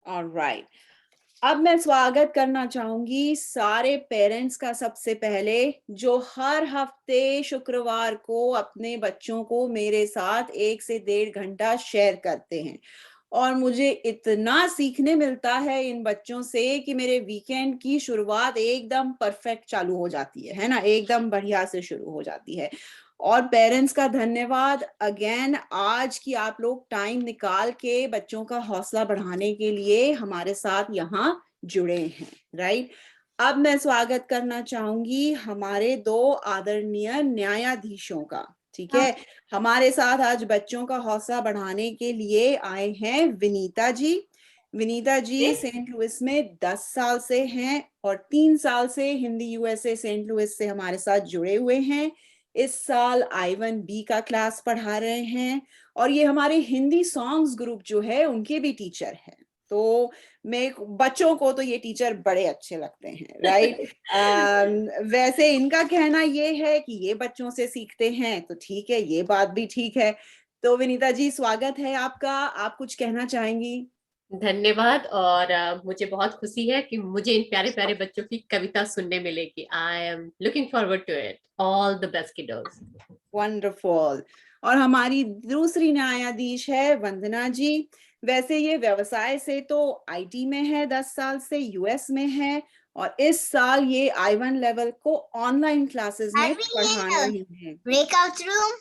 Alright. अब मैं स्वागत करना चाहूंगी सारे पेरेंट्स का सबसे पहले, जो हर हफ्ते शुक्रवार को अपने बच्चों को मेरे साथ 1 से 1.5 घंटा शेयर करते हैं। और मुझे इतना सीखने मिलता है इन बच्चों से कि मेरे वीकेंड की शुरुआत एकदम परफेक्ट चालू हो जाती है ना? एकदम बढ़िया से शुरू हो जाती है। और पेरेंट्स का धन्यवाद अगेन, आज की आप लोग टाइम निकाल के बच्चों का हौसला बढ़ाने के लिए हमारे साथ यहाँ जुड़े हैं, राइट? अब मैं स्वागत करना चाहूंगी हमारे 2 आदरणीय न्यायाधीशों का, ठीक है? हमारे साथ आज बच्चों का हौसला बढ़ाने के लिए आए हैं विनीता जी। विनीता जी सेंट लुइस में 10 साल से हैं और 3 साल से हिंदी यूएसए सेंट लुइस से हमारे साथ जुड़े हुए हैं। इस साल I1B का क्लास पढ़ा रहे हैं और ये हमारे हिंदी सॉन्ग्स ग्रुप जो है उनके भी टीचर हैं। तो मैं बच्चों को तो ये टीचर बड़े अच्छे लगते हैं, राइट? वैसे इनका कहना ये है कि ये बच्चों से सीखते हैं, तो ठीक है, ये बात भी ठीक है। तो विनीता जी स्वागत है आपका, आप कुछ कहना चाहेंगी? धन्यवाद। और मुझे बहुत खुशी है कि मुझे इन प्यारे प्यारे बच्चों की कविता सुनने मिलेगी। I am looking forward to it. All the best kiddos. Wonderful. और हमारी दूसरी न्यायाधीश है वंदना जी। वैसे ये व्यवसाय से तो आईटी में है, 10 साल से यूएस में है और इस साल ये I1 लेवल को ऑनलाइन क्लासेस में पढ़ा रही हैं। Breakout room.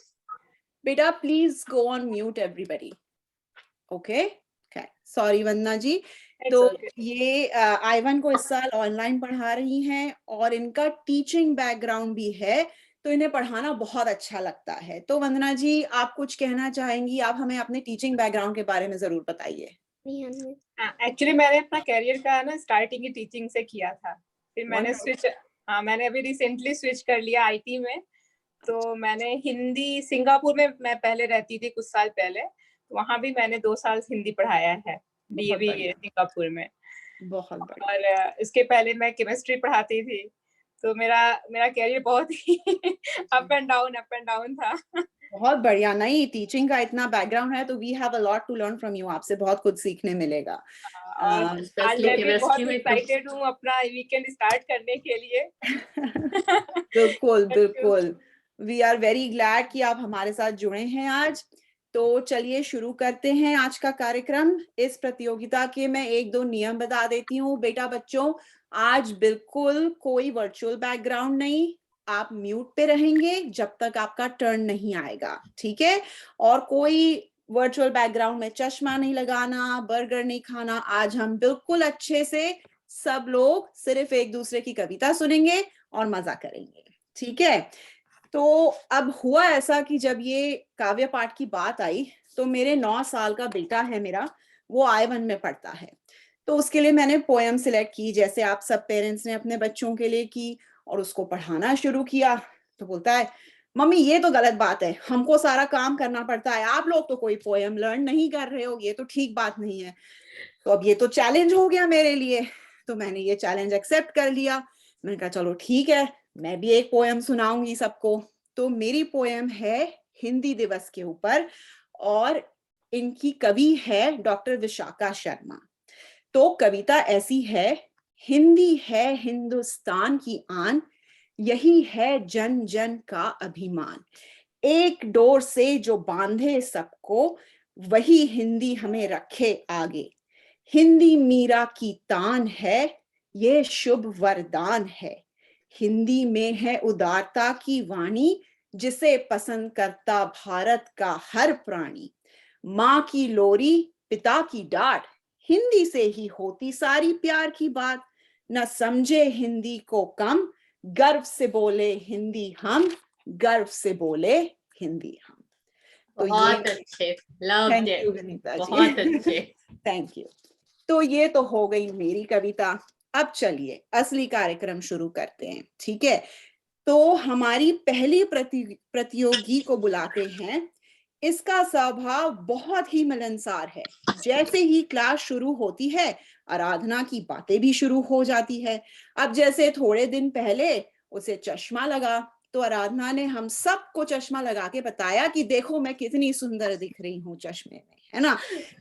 बेटा please go on mute everybody. Okay, sorry Vandana ji. तो ये I1 को इस साल ऑनलाइन पढ़ा रही हैं और इनका टीचिंग बैकग्राउंड भी है, तो इन्हें पढ़ाना बहुत अच्छा लगता है। तो वंदना जी आप कुछ कहना चाहेंगी? आप हमें अपने टीचिंग बैकग्राउंड के बारे में जरूर बताइए। एक्चुअली मैंने अपना करियर का ना स्टार्टिंग ही टीचिंग से किया था। फिर मैंने मैंने अभी रिसेंटली स्विच कर लिया आईटी में। तो मैंने हिंदी सिंगापुर में मैं पहले रहती थी कुछ साल पहले, वहां भी मैंने 2 साल हिंदी पढ़ाया है डीएवी सिंगापुर में। बहुत बढ़िया। और इसके पहले मैं केमिस्ट्री पढ़ाती थी। तो मेरा मेरा करियर बहुत ही अप एंड डाउन था। बहुत बढ़िया। नहीं, टीचिंग का इतना बैकग्राउंड है तो we have a lot to learn from you, आपसे बहुत कुछ सीखने मिलेगा। और आज मैं भी बहुत एक्साइटेड हूँ अपना वीकेंड स्टार्ट करने के लिए। बिल्कुल बिल्कुल, वी आर वेरी ग्लैड कि आप हमारे साथ जुड़े हैं आज। तो चलिए शुरू करते हैं आज का कार्यक्रम। इस प्रतियोगिता के मैं 1-2 नियम बता देती हूँ। बेटा बच्चों, आज बिल्कुल कोई वर्चुअल बैकग्राउंड नहीं, आप म्यूट पे रहेंगे जब तक आपका टर्न नहीं आएगा, ठीक है? और कोई वर्चुअल बैकग्राउंड में चश्मा नहीं लगाना, बर्गर नहीं खाना। आज हम बिल्कुल अच्छे से सब लोग सिर्फ एक दूसरे की कविता सुनेंगे और मजा करेंगे, ठीक है? तो अब हुआ ऐसा कि जब ये काव्य पाठ की बात आई तो मेरे 9 साल का बेटा है मेरा, वो I1 में पढ़ता है। तो उसके लिए मैंने पोएम सिलेक्ट की, जैसे आप सब पेरेंट्स ने अपने बच्चों के लिए की, और उसको पढ़ाना शुरू किया। तो बोलता है, मम्मी ये तो गलत बात है, हमको सारा काम करना पड़ता है, आप लोग तो कोई पोएम लर्न नहीं कर रहे हो, ये तो ठीक बात नहीं है। तो अब ये तो चैलेंज हो गया मेरे लिए, तो मैंने ये चैलेंज एक्सेप्ट कर लिया। मैंने कहा चलो ठीक है, मैं भी एक पोएम सुनाऊंगी सबको। तो मेरी पोएम है हिंदी दिवस के ऊपर और इनकी कवि है डॉक्टर विशाखा शर्मा। तो कविता ऐसी है, हिंदी है हिंदुस्तान की आन, यही है जन जन का अभिमान। एक डोर से जो बांधे सबको, वही हिंदी हमें रखे आगे। हिंदी मीरा की तान है, ये शुभ वरदान है। हिंदी में है उदारता की वाणी, जिसे पसंद करता भारत का हर प्राणी। माँ की लोरी, पिता की डांट, हिंदी से ही होती सारी प्यार की बात। न समझे हिंदी को कम, गर्व से बोले हिंदी हम, गर्व से बोले हिंदी हम। तो बहुत अच्छे, थैंक यू विनीता जी, बहुत अच्छे। Thank you. तो ये तो हो गई मेरी कविता। अब चलिए असली कार्यक्रम शुरू करते हैं, ठीक है? तो हमारी पहली प्रतियोगी को बुलाते हैं। इसका स्वभाव बहुत ही मिलनसार है। जैसे ही क्लास शुरू होती है, आराधना की बातें भी शुरू हो जाती है। अब जैसे थोड़े दिन पहले उसे चश्मा लगा, तो आराधना ने हम सबको चश्मा लगा के बताया कि देखो मैं कितनी सुंदर दिख रही हूँ चश्मे में, है ना।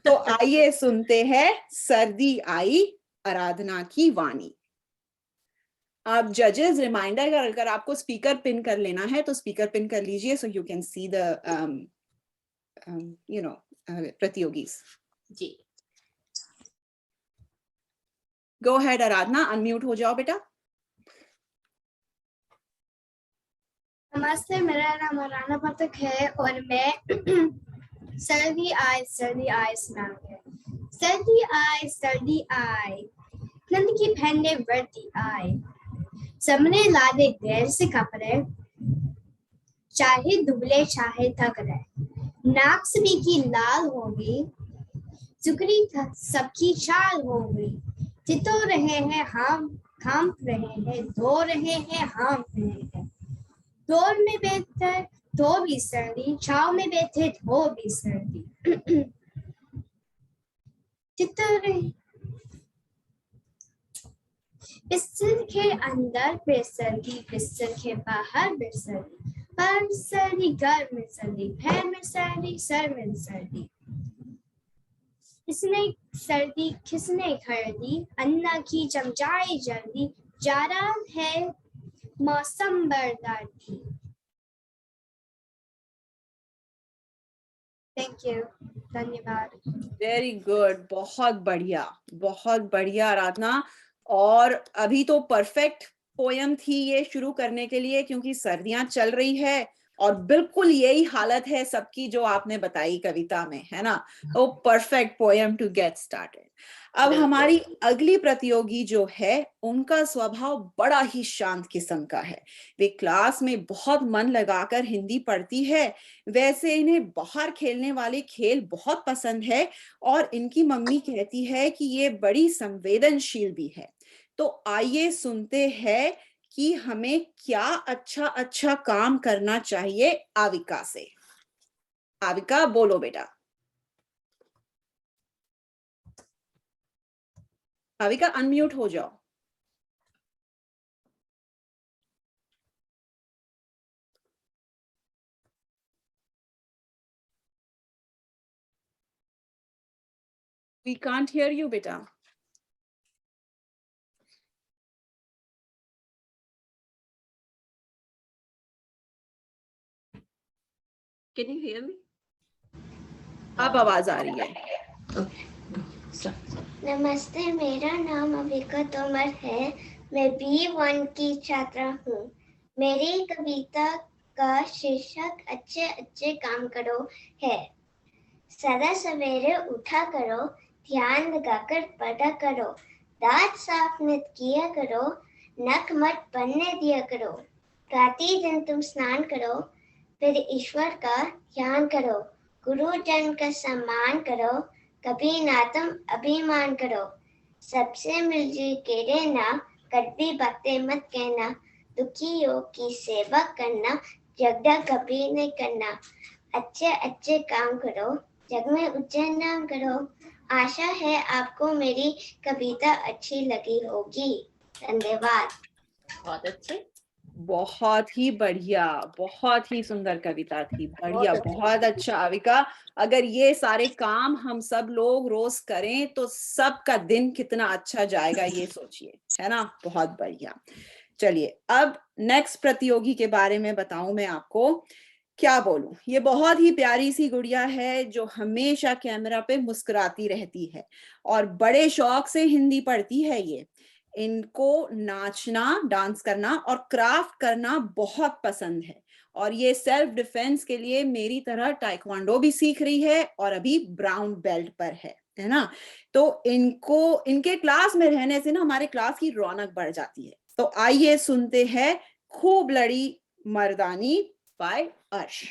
तो आइए सुनते हैं सर्दी आई आराधना की वाणी। अब जजेस रिमाइंडर, अगर आपको स्पीकर पिन कर लेना है तो स्पीकर पिन कर लीजिए, so you can see the you know प्रतियोगीज। जी, गो हेड आराधना, अनम्यूट हो जाओ बेटा। नमस्ते, मेरा नाम राना पाठक है और मैं सर्दी आए सुनाऊंगी। सर्दी आए नंद की बहन ने वर्दी आए, सबने लादे ढेर से कपड़े, चाहे दुबले चाहे तगड़े, नाक सभी की लाल होगी, चुकरी सबकी चाल होगी, चितो रहे हैं हम कांप रहे हैं, धो रहे हैं हम रहे हैं, दौड़ में बैठे तो भी सर्दी, छाव में बैठे तो भी सर्दी, बिस्तर के अंदर बेसर्दी, बिस्तर के बाहर बेसर्दी, पर में सर्दी, घर में सर्दी, पैर में सर्दी, सर में सर्दी, इसने सर्दी किसने खरीदी, अन्ना की चमचाई जल्दी, जा रहा है मौसम बर्दाश्त। थैंक यू, धन्यवाद। वेरी गुड, बहुत बढ़िया आराधना। और अभी तो परफेक्ट पोयम थी ये शुरू करने के लिए, क्योंकि सर्दियां चल रही है और बिल्कुल यही हालत है सबकी जो आपने बताई कविता में, है ना। तो perfect poem to get started. अब हमारी अगली प्रतियोगी जो है उनका स्वभाव बड़ा ही शांत किस्म का है। वे क्लास में बहुत मन लगाकर हिंदी पढ़ती है, वैसे इन्हें बाहर खेलने वाले खेल बहुत पसंद है और इनकी मम्मी कहती है कि ये बड़ी संवेदनशील भी है। तो आइए सुनते हैं कि हमें क्या अच्छा अच्छा काम करना चाहिए आविका से। आविका बोलो बेटा। आविका अनम्यूट हो जाओ। We can't hear you बेटा। Can you hear me? अब आवाज आ रही है। Okay. नमस्ते, मेरा नाम अविका तोमर है, मैं B1 की छात्रा हूँ। मेरी कविता का शीर्षक अच्छे अच्छे काम करो है। सदा सवेरे उठा करो, ध्यान लगाकर पढ़ा करो, दांत साफ नित किया करो, नख मत बनने दिया करो, प्रतिदिन तुम स्नान करो, फिर ईश्वर का ध्यान करो, गुरुजन का सम्मान करो, कभी ना तुम अभिमान करो, सबसे मिलजुल के रहना, कड़वी बातें मत कहना, दुखियों की सेवा करना, झगड़ा कभी नहीं करना, अच्छे अच्छे काम करो, जग में ऊंचा नाम करो। आशा है आपको मेरी कविता अच्छी लगी होगी। धन्यवाद। बहुत अच्छे, बहुत ही बढ़िया, बहुत ही सुंदर कविता थी। बढ़िया, बहुत अच्छा आविका। अगर ये सारे काम हम सब लोग रोज करें तो सबका दिन कितना अच्छा जाएगा, ये सोचिए, है ना। बहुत बढ़िया। चलिए अब नेक्स्ट प्रतियोगी के बारे में बताऊं मैं आपको। क्या बोलूं, ये बहुत ही प्यारी सी गुड़िया है जो हमेशा कैमरा पे मुस्कुराती रहती है और बड़े शौक से हिंदी पढ़ती है। ये इनको नाचना, डांस करना और क्राफ्ट करना बहुत पसंद है और ये सेल्फ डिफेंस के लिए मेरी तरह टाइक्वांडो भी सीख रही है और अभी ब्राउन बेल्ट पर है ना। तो इनको, इनके क्लास में रहने से ना हमारे क्लास की रौनक बढ़ जाती है। तो आइए सुनते हैं खूब लड़ी मर्दानी बाय अर्श।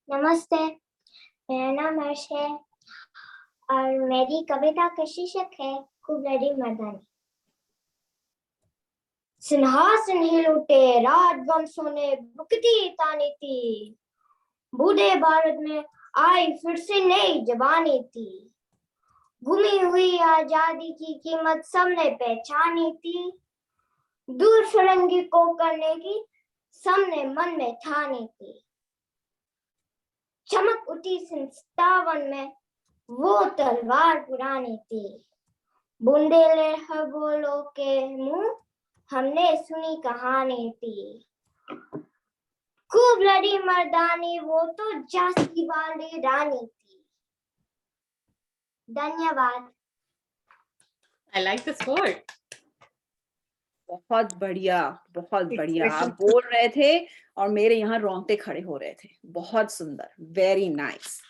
नमस्ते, मेरा नाम अर्श है और मेरी कविता का शीर्षक है खूब लड़ी मर्दानी। सिंहासन हिल उठे, राजवंशों ने बुकती तानी थी, बूढ़े भारत में आई फिर से नई जवानी थी, गुमी हुई आजादी की कीमत सबने पहचानी थी, दूर सुरंगी को करने की सबने मन में ठानी थी, चमक उठी 57 में, वो तलवार पुरानी थी। बुंदेले हबोलों के मुंह, हमने सुनी कहानी थी। खूब लड़ी मर्दानी, वो तो झांसी वाली रानी थी। धन्यवाद। I like this word. बहुत बढ़िया, बहुत बढ़िया। आप बोल रहे थे और मेरे यहाँ रोंगटे खड़े हो रहे थे। बहुत सुंदर, वेरी नाइस।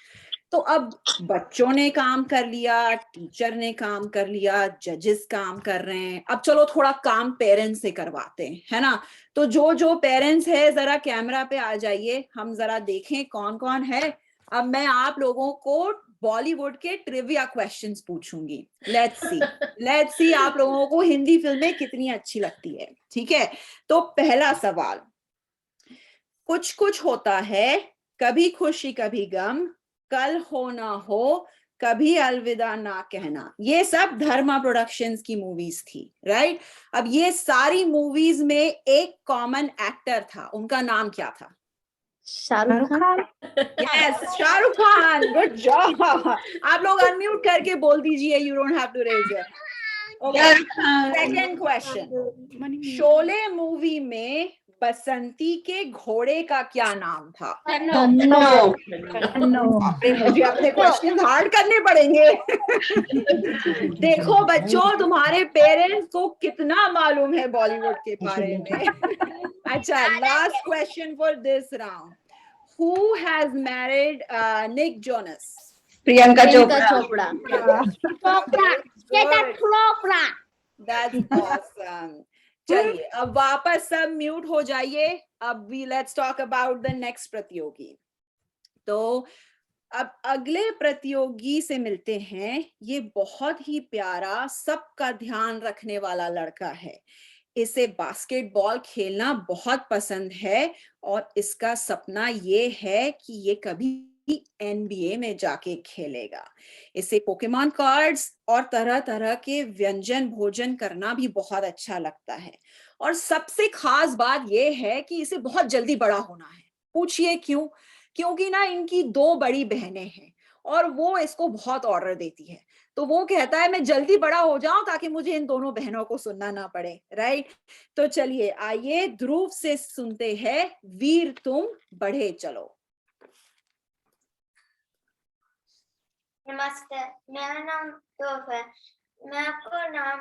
तो अब बच्चों ने काम कर लिया, टीचर ने काम कर लिया, जजेस काम कर रहे हैं। अब चलो थोड़ा काम पेरेंट्स से करवाते हैं, है ना? तो जो पेरेंट्स है जरा कैमरा पे आ जाइए, हम जरा देखें कौन कौन है। अब मैं आप लोगों को बॉलीवुड के ट्रिविया क्वेश्चंस पूछूंगी। लेट्स सी आप लोगों को हिंदी फिल्में कितनी अच्छी लगती है। ठीक है, तो पहला सवाल, कुछ कुछ होता है, कभी खुशी कभी गम, कल हो ना हो, कभी अलविदा ना कहना, ये सब धर्मा प्रोडक्शंस की मूवीज थी, राइट? अब ये सारी मूवीज में एक कॉमन एक्टर था, उनका नाम क्या था? Shahrukh Khan. Yes, Shahrukh Khan, good job. आप लोग अनम्यूट करके बोल दीजिए, you don't have to raise your. Okay, second question, Sholay movie में बसंती के घोड़े का क्या नाम था? मुझे अपने क्वेश्चन हार्ड करने पड़ेंगे। देखो बच्चों, तुम्हारे पेरेंट्स को कितना मालूम है बॉलीवुड के बारे में। अच्छा, last question for this round, who has married Nick Jonas? Priyanka Chopra. Chopra. That's awesome. चलिए अब वापस सब म्यूट हो जाइए। अब let's talk about the next प्रतियोगी। तो अब अगले प्रतियोगी से मिलते हैं। ये बहुत ही प्यारा, सबका ध्यान रखने वाला लड़का है। इसे बास्केटबॉल खेलना बहुत पसंद है और इसका सपना ये है कि ये कभी NBA में जाके खेलेगा। इसे पोकेमॉन कार्ड्स और तरह तरह के व्यंजन भोजन करना भी बहुत अच्छा लगता है। और सबसे खास बात ये है कि इसे बहुत जल्दी बड़ा होना है। पूछिए क्यों? क्योंकि ना इनकी 2 बड़ी बहनें हैं और वो इसको बहुत ऑर्डर देती है। तो वो कहता है मैं जल्दी बड़ा हो जाऊं ताकि मुझे इन दोनों बहनों को सुनना ना पड़े, राइट? तो चलिए आइए ध्रुव से सुनते हैं, वीर तुम बढ़े चलो। नमस्ते, मेरा नाम ध्रुव है। मैं आपको नाम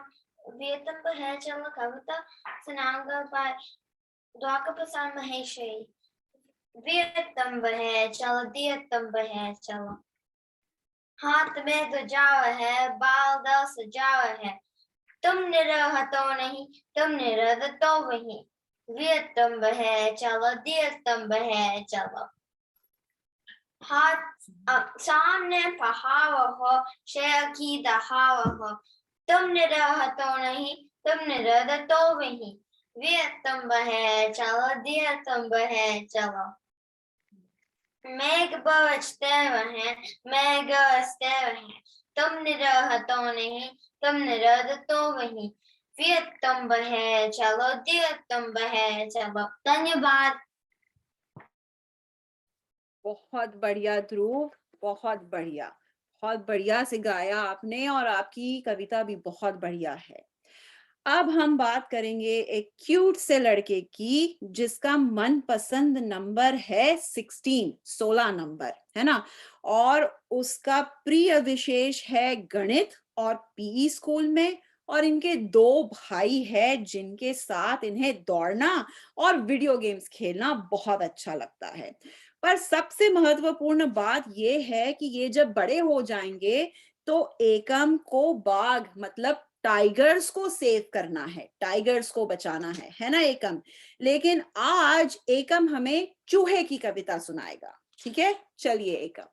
वीर तुम बढ़े चलो कविता सुनाऊंगा बाय द्वारका प्रसाद महेश्वरी। वीर तुम बढ़े चलो, धीर तुम बढ़े चलो, हाथ में ध्वजावा है, बाल दल सजावा है, तुम निरह तो नहीं, तुम निरह तो वही, वीर तुम बढ़े चलो, धीर तुम बढ़े चलो, हाथ सामने पहाड़ हो, शेर की दहाड़ हो, तुम निरह तो नहीं, तुम निरह तो वही, वीर तुम बढ़े चलो, धीर तुम बढ़े चलो, मेघ बरसते रहें, मेघ गरजते रहें, तुम निरह तो नहीं, तुम निरह तो वही, वीर तुम बढ़े चलो, धीर तुम बढ़े चलो। धन्यवाद। बहुत बढ़िया ध्रुव, बहुत बढ़िया से गाया आपने और आपकी कविता भी बहुत बढ़िया है। अब हम बात करेंगे एक क्यूट से लड़के की जिसका मनपसंद नंबर है 16 नंबर, है ना? और उसका प्रिय विशेष है गणित और पीई स्कूल में। और इनके 2 भाई है जिनके साथ इन्हें दौड़ना और वीडियो गेम्स खेलना बहुत अच्छा लगता है। पर सबसे महत्वपूर्ण बात ये है कि ये जब बड़े हो जाएंगे तो एकम को बाघ मतलब टाइगर्स को सेव करना है, टाइगर्स को बचाना है ना एकम? लेकिन आज एकम हमें चूहे की कविता सुनाएगा। ठीक है, चलिए एकम।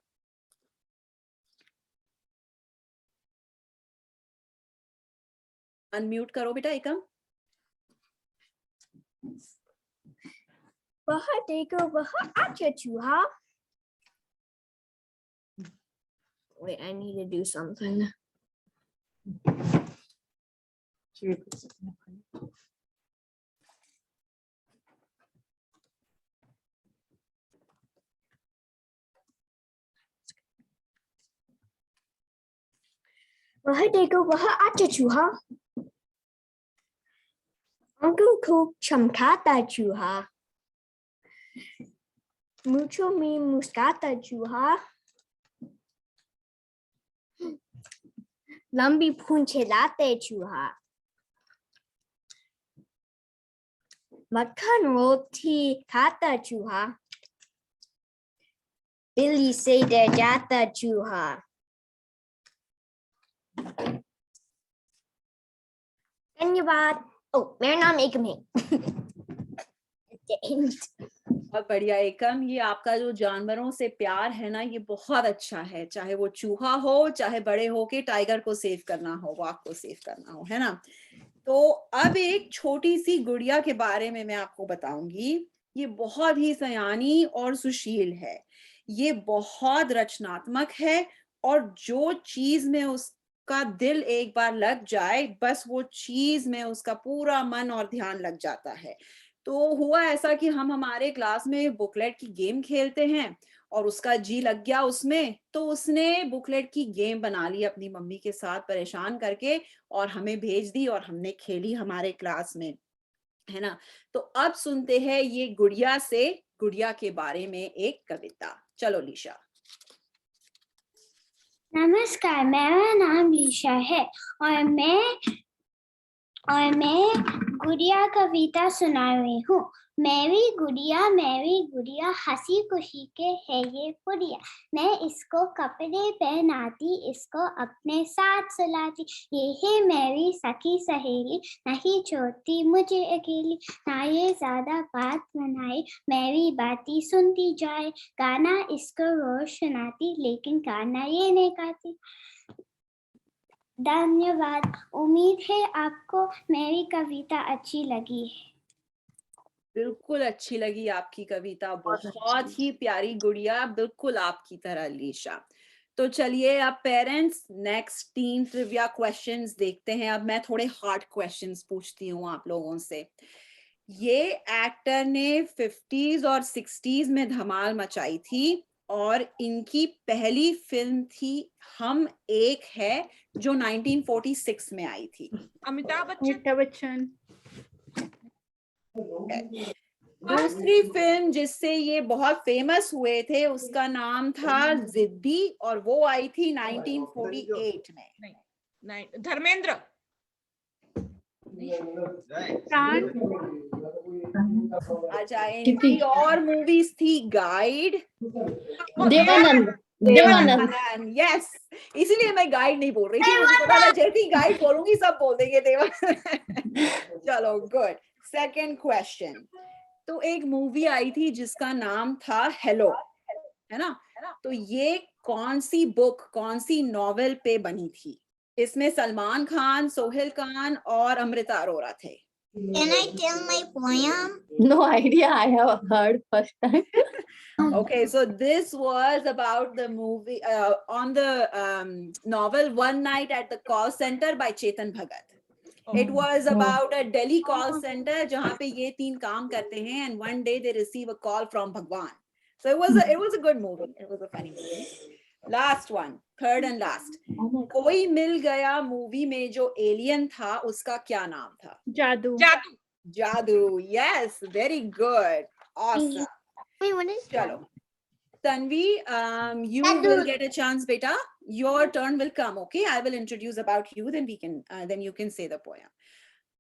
अनम्यूट करो बेटा एकम। वह देखो, वह अच्छा चूहा। Wait, I need to do something. वह देखो वह आता चूहा, आंखों को चमकाता चूहा, मूंछों में मुस्कुराता चूहा, लंबी पूंछें लाते चूहा, मक्खन रोटी खाता चूहा, बिल्ली से डर जाता चूहा। धन्यवाद। मेरा नाम एकम है। बहुत बढ़िया एकम, ये आपका जो जानवरों से प्यार है ना, ये बहुत अच्छा है। चाहे वो चूहा हो, चाहे बड़े हो के टाइगर को सेव करना हो, वाघ को सेव करना हो, है ना। तो अब एक छोटी सी गुड़िया के बारे में मैं आपको बताऊंगी। ये बहुत ही सयानी और सुशील है। ये बहुत रचनात्मक है और जो चीज में उसका दिल एक बार लग जाए, बस वो चीज में उसका पूरा मन और ध्यान लग जाता है। तो हुआ ऐसा कि हम हमारे क्लास में बुकलेट की गेम खेलते हैं और उसका जी लग गया उसमें, तो उसने बुकलेट की गेम बना ली अपनी मम्मी के साथ परेशान करके और हमें भेज दी और हमने खेली हमारे क्लास में, है ना। तो अब सुनते हैं ये गुड़िया से गुड़िया के बारे में एक कविता। चलो लीशा। नमस्कार, मेरा नाम लीशा है और मैं गुड़िया कविता सुना रही हूँ। मेरी गुड़िया हंसी खुशी के है ये पुड़िया, मैं इसको कपड़े पहनाती, इसको अपने साथ सुलाती, ये है मेरी सखी सहेली, नहीं छोड़ती मुझे अकेली, ना ये ज्यादा बात बनाए, मेरी बातें सुनती जाए, गाना इसको रोज सुनाती, लेकिन गाना ये नहीं गाती। धन्यवाद। उम्मीद है आपको मेरी कविता अच्छी लगी है। बिल्कुल अच्छी लगी आपकी कविता, बहुत ही प्यारी गुड़िया, बिल्कुल आपकी तरह लीशा। तो चलिए अब पेरेंट्स नेक्स्ट 3 ट्रिविया क्वेश्चंस देखते हैं। अब मैं थोड़े हार्ड क्वेश्चंस पूछती हूँ आप लोगों से। ये एक्टर ने 50s और 60s में धमाल मचाई थी और इनकी पहली फिल्म थी हम एक है, जो 1946 में आई थी। अमिताभ बच्चन। दूसरी फिल्म जिससे ये बहुत फेमस हुए थे उसका नाम था जिद्दी और वो आई थी 1948 में। नहीं, धर्मेंद्र। अच्छा, इनकी और मूवीज थी गाइड, देवानंद। यस, इसीलिए मैं गाइड नहीं बोल रही थी, मुझे पता था जैसे ही गाइड बोलूंगी सब बोल देंगे देवानंद। चलो गुड। सेकंड क्वेश्चन, तो एक मूवी आई थी जिसका नाम था हेलो, है ना। तो ये कौन सी बुक, कौन सी नॉवेल पे बनी थी? इसमें सलमान खान, सोहेल खान और अमृता अरोरा थे। Can I tell my poem? No idea. I have heard first time. Okay, so this was about the movie on the novel One Night at the Call Center by Chetan Bhagat. It was about a Delhi call center जहाँ पे ये तीन काम करते हैं and one day they receive a call from Bhagwan. So it was a good movie. It was a funny movie. Last one, third and last. कोई मिल गया movie में जो एलियन था उसका क्या नाम था? जादू। जादू. Yes, very good. Awesome. Wait, what is Chalo. Tanvi, you will get a chance, beta. Your turn will come, okay? I will introduce about you, then then you can say the poem.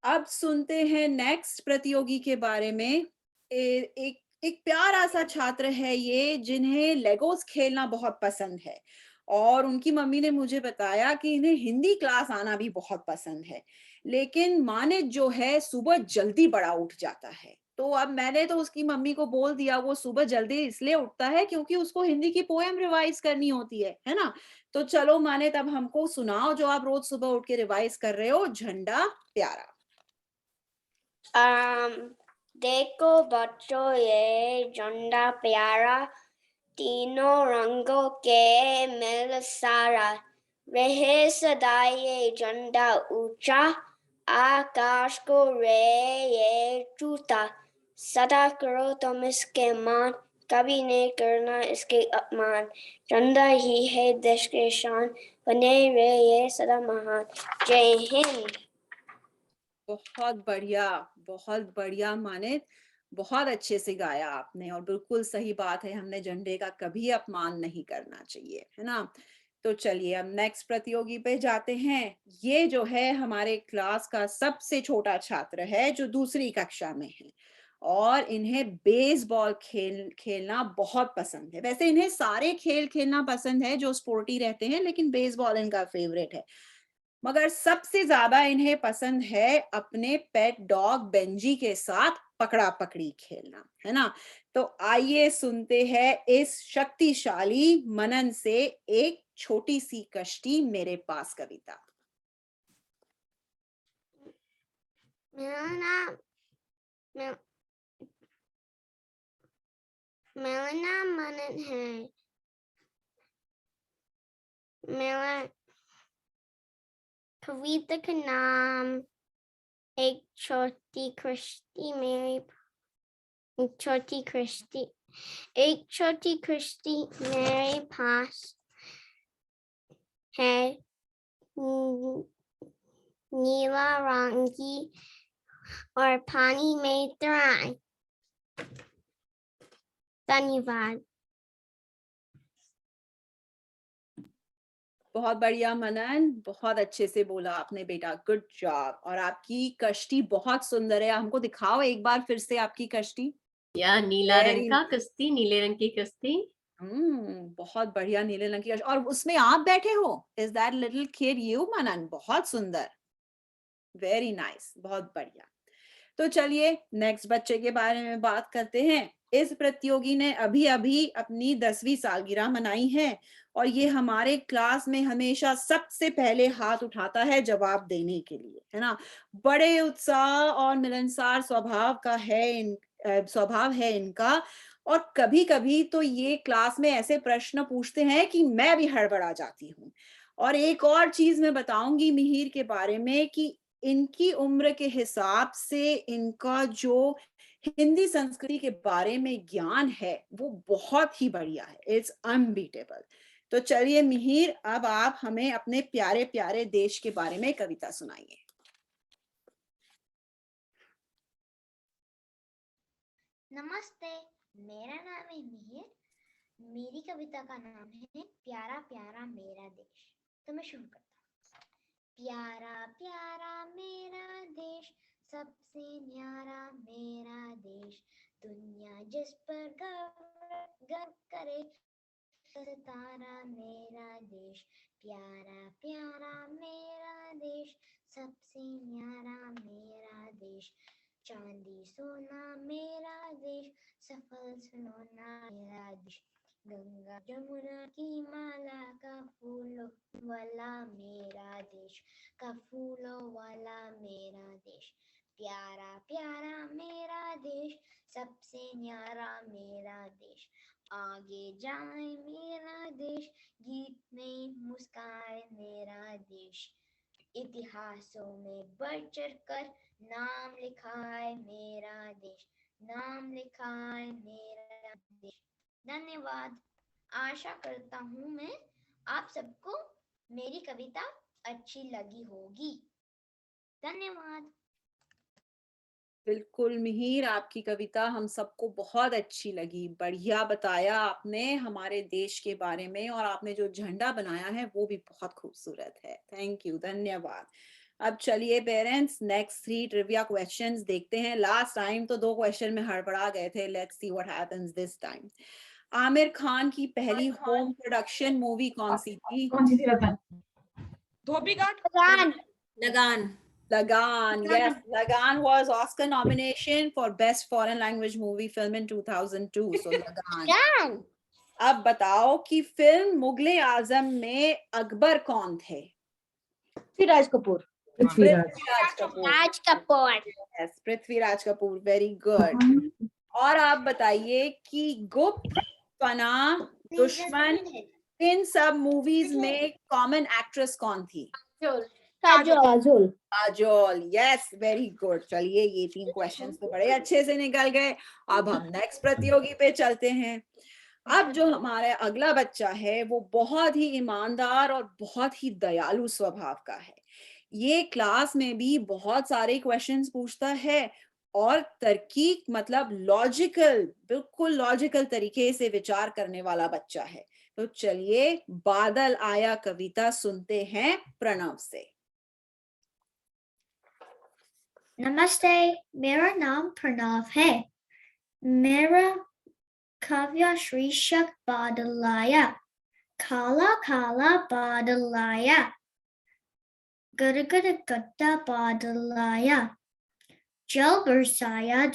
अब सुनते हैं next प्रतियोगी के बारे में। एक प्यारा सा छात्र है ये, जिन्हें लेगोस खेलना बहुत पसंद है और उनकी मम्मी ने मुझे बताया कि इन्हें हिंदी क्लास आना भी बहुत पसंद है, लेकिन मानित जो है सुबह जल्दी बड़ा उठ जाता है। तो अब मैंने तो उसकी मम्मी को बोल दिया, वो सुबह जल्दी इसलिए उठता है क्योंकि उसको हिंदी की पोएम रिवाइज करनी होती है ना। तो चलो मानित, अब हमको सुनाओ जो आप रोज सुबह उठ के रिवाइज कर रहे हो, झंडा प्यारा। देखो बच्चों ये झंडा प्यारा, तीनों रंगों के मिल सारा, रहे सदा ये झंडा ऊंचा, आकाश को रहे ये छूता, सदा करो तुम इसके मान, कभी नहीं करना इसके अपमान, झंडा ही है देश के शान, बने रहिए सदा महान। जय हिंद। बहुत बढ़िया मानित, बहुत अच्छे से गाया आपने और बिल्कुल सही बात है, हमने झंडे का कभी अपमान नहीं करना चाहिए, है ना। तो चलिए अब नेक्स्ट प्रतियोगी पे जाते हैं। ये जो है हमारे क्लास का सबसे छोटा छात्र है जो दूसरी कक्षा में है और इन्हें बेसबॉल खेलना बहुत पसंद है। वैसे इन्हें सारे खेल खेलना पसंद है जो स्पोर्टी रहते हैं, लेकिन बेसबॉल इनका फेवरेट है। मगर सबसे ज्यादा इन्हें पसंद है अपने पेट डॉग बेंजी के साथ पकड़ा पकड़ी खेलना, है ना। तो आइए सुनते हैं इस शक्तिशाली मनन से एक छोटी सी कश्ती मेरे पास कविता। मेरा नाम मनन है। मेरा कविता का नाम एक छोटी कश्ती मेरे पास है, नीला रंग की और पानी में तैराई। धन्यवाद। बहुत बढ़िया मनन, बहुत अच्छे से बोला आपने बेटा, गुड जॉब। और आपकी कश्ती बहुत सुंदर है, हमको दिखाओ एक बार फिर से आपकी कश्ती। या नीला रंग का कश्ती, नीले रंग की कश्ती। बहुत बढ़िया नीले रंग की कश्ती और उसमें आप बैठे हो। Is that little kid you Manan? बहुत सुंदर, वेरी नाइस, बहुत बढ़िया। तो चलिए नेक्स्ट बच्चे के बारे में बात करते हैं। इस प्रतियोगी ने अभी अभी अपनी 10वीं सालगिरह मनाई है और ये हमारे क्लास में हमेशा सबसे पहले हाथ उठाता है जवाब देने के लिए, है ना। बड़े उत्साह और मिलनसार स्वभाव है इनका और कभी कभी तो ये क्लास में ऐसे प्रश्न पूछते हैं कि मैं भी हड़बड़ा जाती हूँ। और एक और चीज मैं बताऊंगी मिहिर के बारे में कि इनकी उम्र के हिसाब से इनका जो हिंदी संस्कृति के बारे में ज्ञान है वो बहुत ही बढ़िया है, इट्स अनबीटेबल। तो चलिए मिहिर, अब आप हमें अपने प्यारे प्यारे देश के बारे में कविता सुनाइए। नमस्ते, मेरा नाम है मिहिर। मेरी कविता का नाम है प्यारा प्यारा मेरा देश। तो मैं शुरू करता हूँ। प्यारा प्यारा मेरा देश, सबसे न्यारा मेरा देश, दुनिया जिस पर गर्व करे, सितारा मेरा देश। प्यारा प्यारा मेरा देश, सबसे न्यारा मेरा देश, चांदी सोना मेरा देश, सफल सुनौना मेरा देश, गंगा जमुना की माला का फूलों वाला मेरा देश, का फूलों वाला मेरा देश। प्यारा प्यारा मेरा देश, सबसे न्यारा मेरा देश, आगे जाए मेरा देश, गीत में मुस्काए मेरा देश, इतिहासों में बढ़ चढ़ कर नाम लिखाए मेरा देश, नाम लिखाए मेरा देश। धन्यवाद। आशा करता हूँ मैं आप सबको मेरी कविता अच्छी लगी होगी। धन्यवाद। बिल्कुल मिहिर, आपकी कविता हम सबको बहुत अच्छी लगी। बढ़िया बताया आपने हमारे देश के बारे में और आपने जो झंडा बनाया है वो भी बहुत खूबसूरत है। थैंक यू, धन्यवाद। अब चलिए पेरेंट्स, नेक्स्ट 3 ट्रिविया क्वेश्चंस देखते हैं। लास्ट टाइम तो 2 क्वेश्चन में हड़बड़ा गए थे, let's see what happens this time. Aamir Khan की पहली होम प्रोडक्शन मूवी कौन सी थी? धोबी घाट। लगान। Lagan, yes, Lagan was Oscar nomination for Best Foreign Language Movie Film in 2002. So Lagan. अब बताओ कि फिल्म मुगले आजम में अकबर कौन थे? Prithviraj Kapoor. Prithviraj Kapoor. Raj Kapoor. Yes, Prithviraj Kapoor, very good. और आप बताइए कि गुप्त, फना, दुश्मन, इन सब मूवीज में कॉमन एक्ट्रेस कौन थी? Kajol. Kajol, yes, very good. चलिए ये 3 क्वेश्चंस तो बड़े अच्छे से निकल गए। अब हम नेक्स्ट प्रतियोगी पे चलते हैं। अब जो हमारा अगला बच्चा है वो बहुत ही ईमानदार और बहुत ही दयालु स्वभाव का है। ये क्लास में भी बहुत सारे क्वेश्चंस पूछता है और तरकीब मतलब लॉजिकल, बिल्कुल लॉजिकल तरीके से विचार करने वाला बच्चा है। तो चलिए बादल आया कविता सुनते हैं प्रणव से। नमस्ते, मेरा नाम प्रणव है। मेरा काव्य शीर्षक बादल आया। काला काला बादल आया, गदगद गद्दा बादल आया, जल बरसाया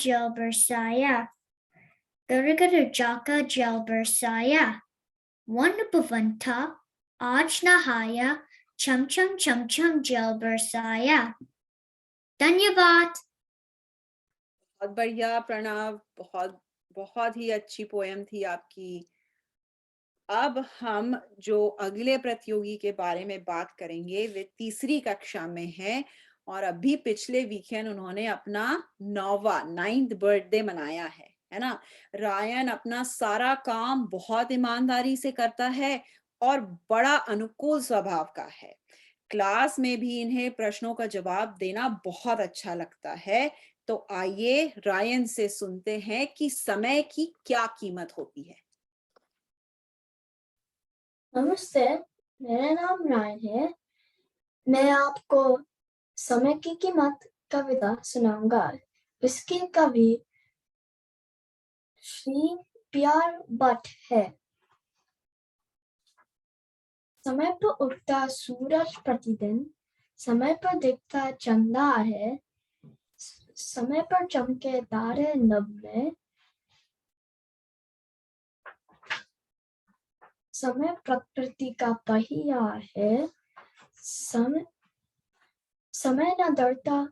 गदगद जाका जल बरसाया, वन पवन था आज नहाया, छम छम छम छम जल बरसाया। धन्यवाद। बहुत बढ़िया प्रणव, बहुत बहुत ही अच्छी पोयम थी आपकी। अब हम जो अगले प्रतियोगी के बारे में बात करेंगे वे तीसरी कक्षा में है और अभी पिछले वीकेंड उन्होंने अपना 9th बर्थडे मनाया है ना। रायन अपना सारा काम बहुत ईमानदारी से करता है और बड़ा अनुकूल स्वभाव का है। क्लास में भी इन्हें प्रश्नों का जवाब देना बहुत अच्छा लगता है। तो आइए रायन से सुनते हैं कि समय की क्या कीमत होती है। नमस्ते, मेरा नाम रायन है। मैं आपको समय की कीमत कविता सुनाऊंगा। इसके कवि श्री प्यार भट्ट है। समय पर उगता सूरज प्रतिदिन, समय पर दिखता चंदा है, समय पर चमके तारे नभ में, समय प्रकृति का पहिया है। समय न डरता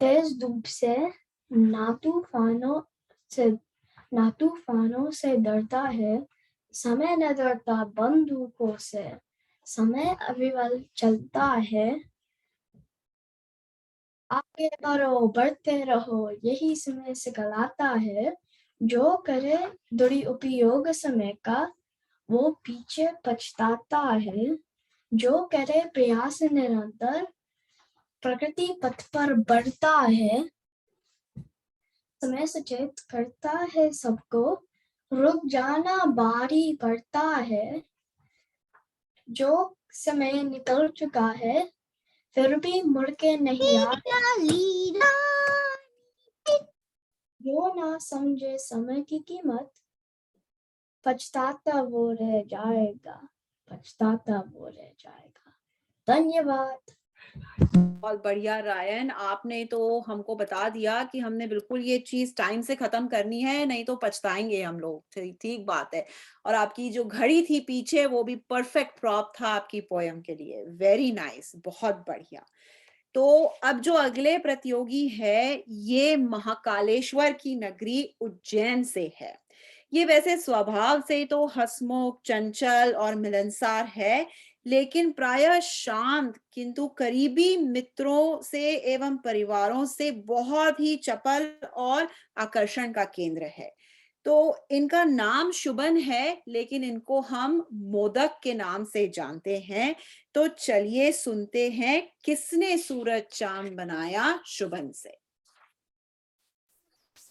तेज धूप से, ना तूफानों से डरता है। समय न डरता बंदूकों से, समय अविरल चलता है। आगे बढ़ो बढ़ते रहो, यही समय सिखलाता है। जो करे दुरुपयोग समय का, वो पीछे पछताता है। जो करे प्रयास निरंतर, प्रगति पथ पर बढ़ता है। समय सचेत करता है सबको, रुक जाना बारी पड़ता है। जो समय निकल चुका है, फिर भी मुड़ के नहीं आता। जो ना समझे समय की कीमत, पछताता वो रह जाएगा। धन्यवाद। बहुत बढ़िया रायन, आपने तो हमको बता दिया कि हमने बिल्कुल ये चीज टाइम से खत्म करनी है, नहीं तो पछताएंगे हम लोग। ठीक बात है। और आपकी जो घड़ी थी पीछे वो भी परफेक्ट प्रॉप था आपकी पोयम के लिए। वेरी नाइस, बहुत बढ़िया। तो अब जो अगले प्रतियोगी है ये महाकालेश्वर की नगरी उज्जैन से है। ये वैसे स्वभाव से तो हंसमुख, चंचल और मिलनसार है, लेकिन प्रायः शांत किंतु करीबी मित्रों से एवं परिवारों से बहुत ही चपल और आकर्षण का केंद्र है। तो इनका नाम शुभन है, लेकिन इनको हम मोदक के नाम से जानते हैं। तो चलिए सुनते हैं किसने सूरज चांद बनाया शुभन से।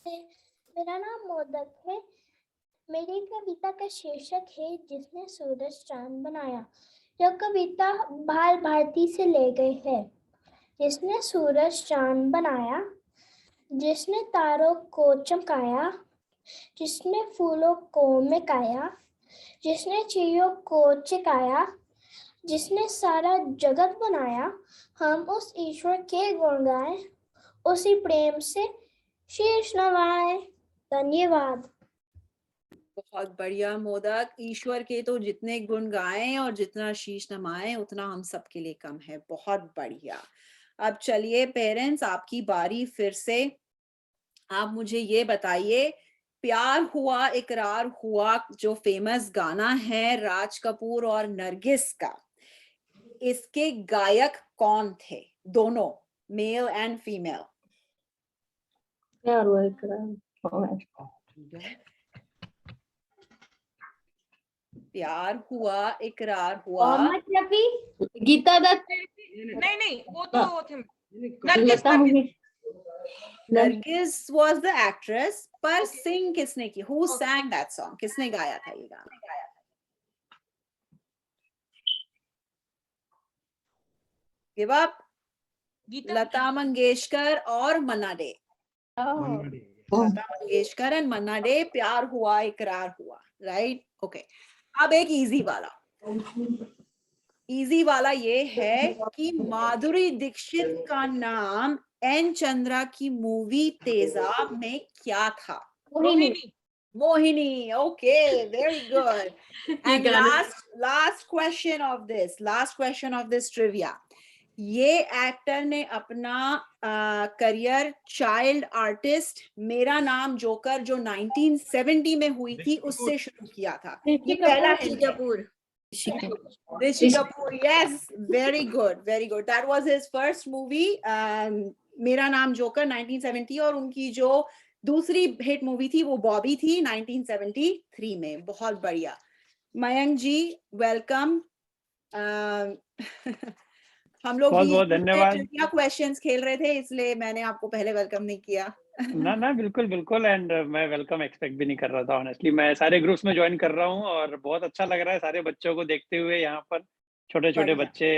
मेरा नाम मोदक है। मेरी कविता का शीर्षक है जिसने सूरज चांद बनाया। यह कविता बाल भारती से ले गई है। जिसने सूरज चांद बनाया, जिसने तारों को चमकाया, जिसने फूलों को महकाया, जिसने चिड़ियों को चिकाया, जिसने सारा जगत बनाया, हम उस ईश्वर के गुण गाएं, उसी प्रेम से शीश नवाएं। धन्यवाद। बहुत बढ़िया मोदक, ईश्वर के तो जितने गुण गाएं और जितना शीश नमाएं उतना हम सबके लिए कम है। बहुत बढ़िया। अब चलिए पेरेंट्स, आपकी बारी फिर से। आप मुझे ये बताइए, प्यार हुआ इकरार हुआ जो फेमस गाना है राज कपूर और नरगिस का, इसके गायक कौन थे? दोनों, मेल एंड फीमेल। प्यार हुआ इकरार। प्यार हुआ, इकरार हुआ। मोहम्मद रफी, गीता दत्त, नहीं नहीं, वो तो थे नरगिस। लता Nargis. Nargis was the actress, पर सिंग किसने की? Who sang that song? किसने गाया था ये गाना? Give up. गीता। लता मंगेशकर और मन्ना डे। लता मंगेशकर एंड मन्ना डे, प्यार हुआ इकरार हुआ, राइट? ओके, अब एक इजी वाला। इजी वाला ये है कि माधुरी दीक्षित का नाम एन चंद्रा की मूवी तेजाब में क्या था? Rohini. Mohini. Okay, very good. ये एंड गाना last question of this trivia. ये एक्टर ने अपना करियर चाइल्ड आर्टिस्ट मेरा नाम जोकर जो 1970 में हुई थी उससे शुरू किया था। ये पहला hint है। Rishi Kapoor, yes, very good. That was his first movie, मेरा नाम जोकर 1970, और उनकी जो दूसरी हिट मूवी थी वो बॉबी थी 1973 में। बहुत बढ़िया। मयंक जी, वेलकम। हम लोग बहुत धन्यवाद। क्वेश्चंस खेल रहे थे, इसलिए मैंने आपको पहले वेलकम नहीं किया। ना बिल्कुल एंड मैं वेलकम एक्सपेक्ट भी नहीं कर रहा था ऑनेस्टली। मैं सारे ग्रुप्स में ज्वाइन कर रहा हूँ और बहुत अच्छा लग रहा है सारे बच्चों को देखते हुए। यहाँ पर छोटे छोटे बच्चे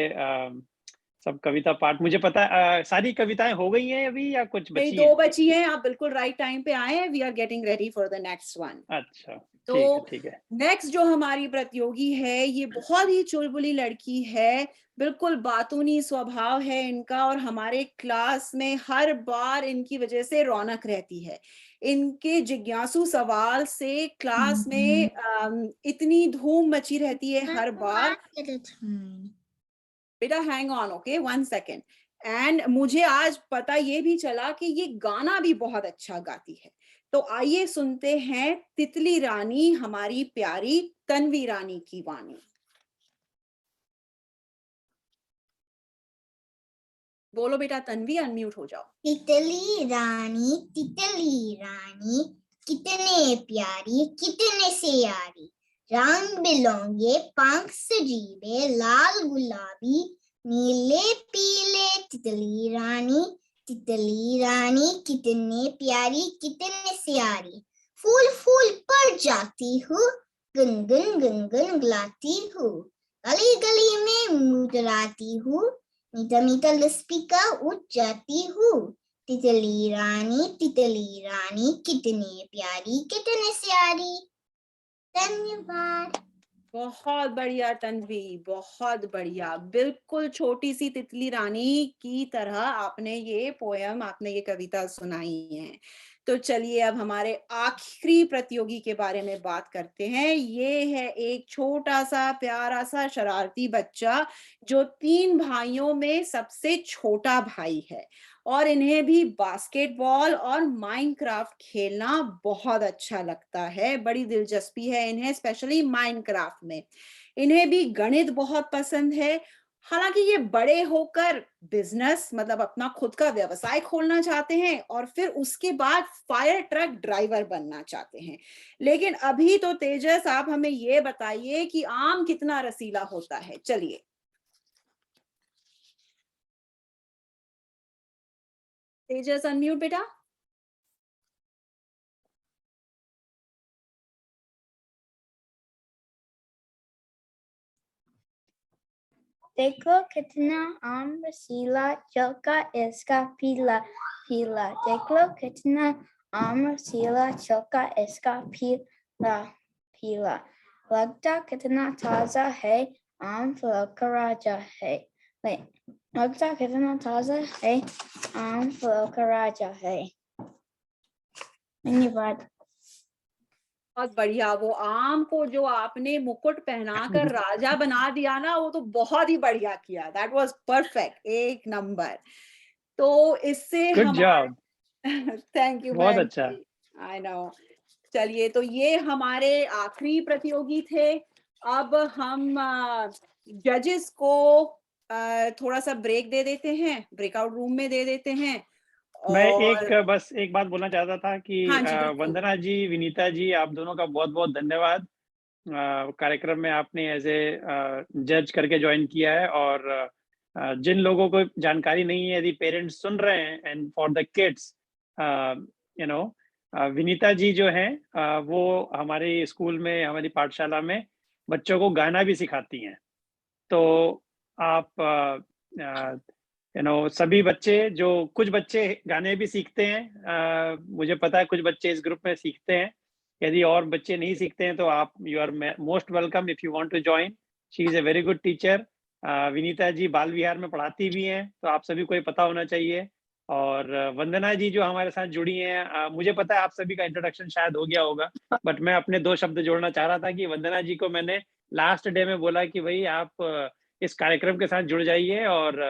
सब कविता पाठ, मुझे पता है सारी कविताएं हो गई हैं अभी या कुछ बची हैं? 2 बची हैं। आप बिल्कुल राइट टाइम पे आए हैं। We are getting ready for the next one. अच्छा, तो ठीक है। नेक्स्ट जो हमारी प्रतियोगी है, ये बहुत ही चुलबुली लड़की है, बिल्कुल बातूनी स्वभाव है इनका, और हमारे क्लास में हर बार इनकी वजह से रौनक रहती है। इनके जिज्ञासु सवाल से क्लास में इतनी धूम मची रहती है हर बार। बेटा hang on, okay, 1 second. And मुझे आज पता ये भी चला कि ये गाना भी बहुत अच्छा गाती है। तो आइए सुनते हैं तितली रानी, हमारी प्यारी तन्वी रानी की वाणी। बोलो बेटा तन्वी, अनम्यूट हो जाओ। तितली रानी कितने प्यारी कितने से यारी, रंग बिलोंगे पंख सजीवे लाल गुलाबी नीले पीले। तितली रानी कितने प्यारी कितने से यारी, फूल फूल पर जाती हूँ गुनगुन गुलाती हूँ, गली गली में मुस्कुराती हूँ, मीठा मीठा लस्पीका उठ जाती हूँ। तितली रानी कितने प्यारी कितने प्यारी। धन्यवाद। बहुत बढ़िया तन्वी, बहुत बढ़िया। बिल्कुल छोटी सी तितली रानी की तरह आपने ये कविता सुनाई है। तो चलिए अब हमारे आखिरी प्रतियोगी के बारे में बात करते हैं। ये है एक छोटा सा प्यारा सा शरारती बच्चा जो 3 भाइयों में सबसे छोटा भाई है, और इन्हें भी बास्केटबॉल और माइनक्राफ्ट खेलना बहुत अच्छा लगता है। बड़ी दिलचस्पी है इन्हें, स्पेशली माइनक्राफ्ट में। इन्हें भी गणित बहुत पसंद है। हालांकि ये बड़े होकर बिजनेस मतलब अपना खुद का व्यवसाय खोलना चाहते हैं और फिर उसके बाद फायर ट्रक ड्राइवर बनना चाहते हैं। लेकिन अभी तो तेजस, आप हमें ये बताइए कि आम कितना रसीला होता है। चलिए तेजस, अनम्यूट बेटा। देखो कितना आम रसीला, छिलका इसका पीला पीला। देखो कितना आम रसीला, छिलका इसका पीला पीला। लगता कितना ताजा है, आम फलों का राजा है। लगता कितना ताजा है, आम फलों का राजा है। धन्यवाद। बहुत बढ़िया। वो आम को जो आपने मुकुट पहनाकर राजा बना दिया ना, वो तो बहुत ही बढ़िया किया। That was perfect, 1 number. तो इससे गुड जॉब। थैंक यू, बहुत अच्छा। I know. चलिए, तो ये हमारे आखिरी प्रतियोगी थे। अब हम जजेस को थोड़ा सा ब्रेक दे देते हैं, ब्रेकआउट रूम में दे देते हैं। मैं बस एक बात बोलना चाहता था कि हाँ जी, बिल्कुल। वंदना जी, विनीता जी, आप दोनों का बहुत बहुत धन्यवाद। कार्यक्रम में आपने एज ए जज करके ज्वाइन किया है। और जिन लोगों को जानकारी नहीं है, यदि पेरेंट्स सुन रहे हैं, and for the kids, you know, Vinita ji जो हैं वो हमारे स्कूल में, हमारी पाठशाला में बच्चों को गाना भी सिखाती हैं। तो आप सभी बच्चे, जो कुछ बच्चे गाने भी सीखते हैं, मुझे पता है कुछ बच्चे इस ग्रुप में सीखते हैं। यदि और बच्चे नहीं सीखते हैं तो आप, you are most welcome if you want to join. She is a very good teacher. Vinita ji Bal Vihar में पढ़ाती भी हैं, तो आप सभी को ये पता होना चाहिए। और वंदना जी जो हमारे साथ जुड़ी हैं, मुझे पता है आप सभी का इंट्रोडक्शन शायद हो गया होगा, बट मैं अपने 2 शब्द जोड़ना चाह रहा था कि वंदना जी को मैंने लास्ट डे में बोला कि भाई आप इस कार्यक्रम के साथ जुड़ जाइए, और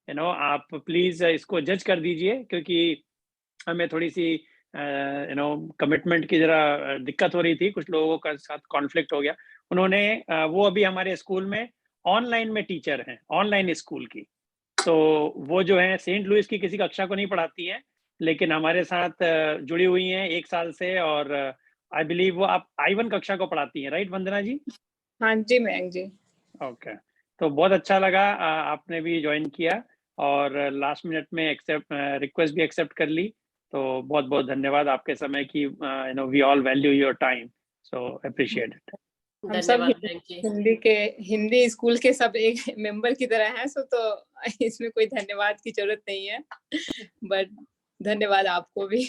आप प्लीज इसको जज कर दीजिए, क्योंकि हमें थोड़ी सी कमिटमेंट की जरा दिक्कत हो रही थी, कुछ लोगों का साथ कॉन्फ्लिक्ट हो गया। उन्होंने वो अभी हमारे स्कूल में ऑनलाइन में टीचर हैं, ऑनलाइन स्कूल की। तो वो जो है सेंट लुइस की किसी कक्षा को नहीं पढ़ाती हैं, लेकिन हमारे साथ जुड़ी हुई हैं 1 साल से। और आई बिलीव वो आप I1 कक्षा को पढ़ाती हैं, राइट वंदना जी? हाँ जी मयंक जी। ओके, तो बहुत अच्छा लगा आपने भी ज्वाइन किया, और लास्ट मिनट में रिक्वेस्ट भी एक्सेप्ट कर ली। तो बहुत बहुत धन्यवाद आपके समय की। We all value your time, so appreciate it. हम सब हिंदी स्कूल के सब एक मेंबर की तरह हैं, सो तो इसमें कोई धन्यवाद की जरूरत नहीं है, बट धन्यवाद आपको भी।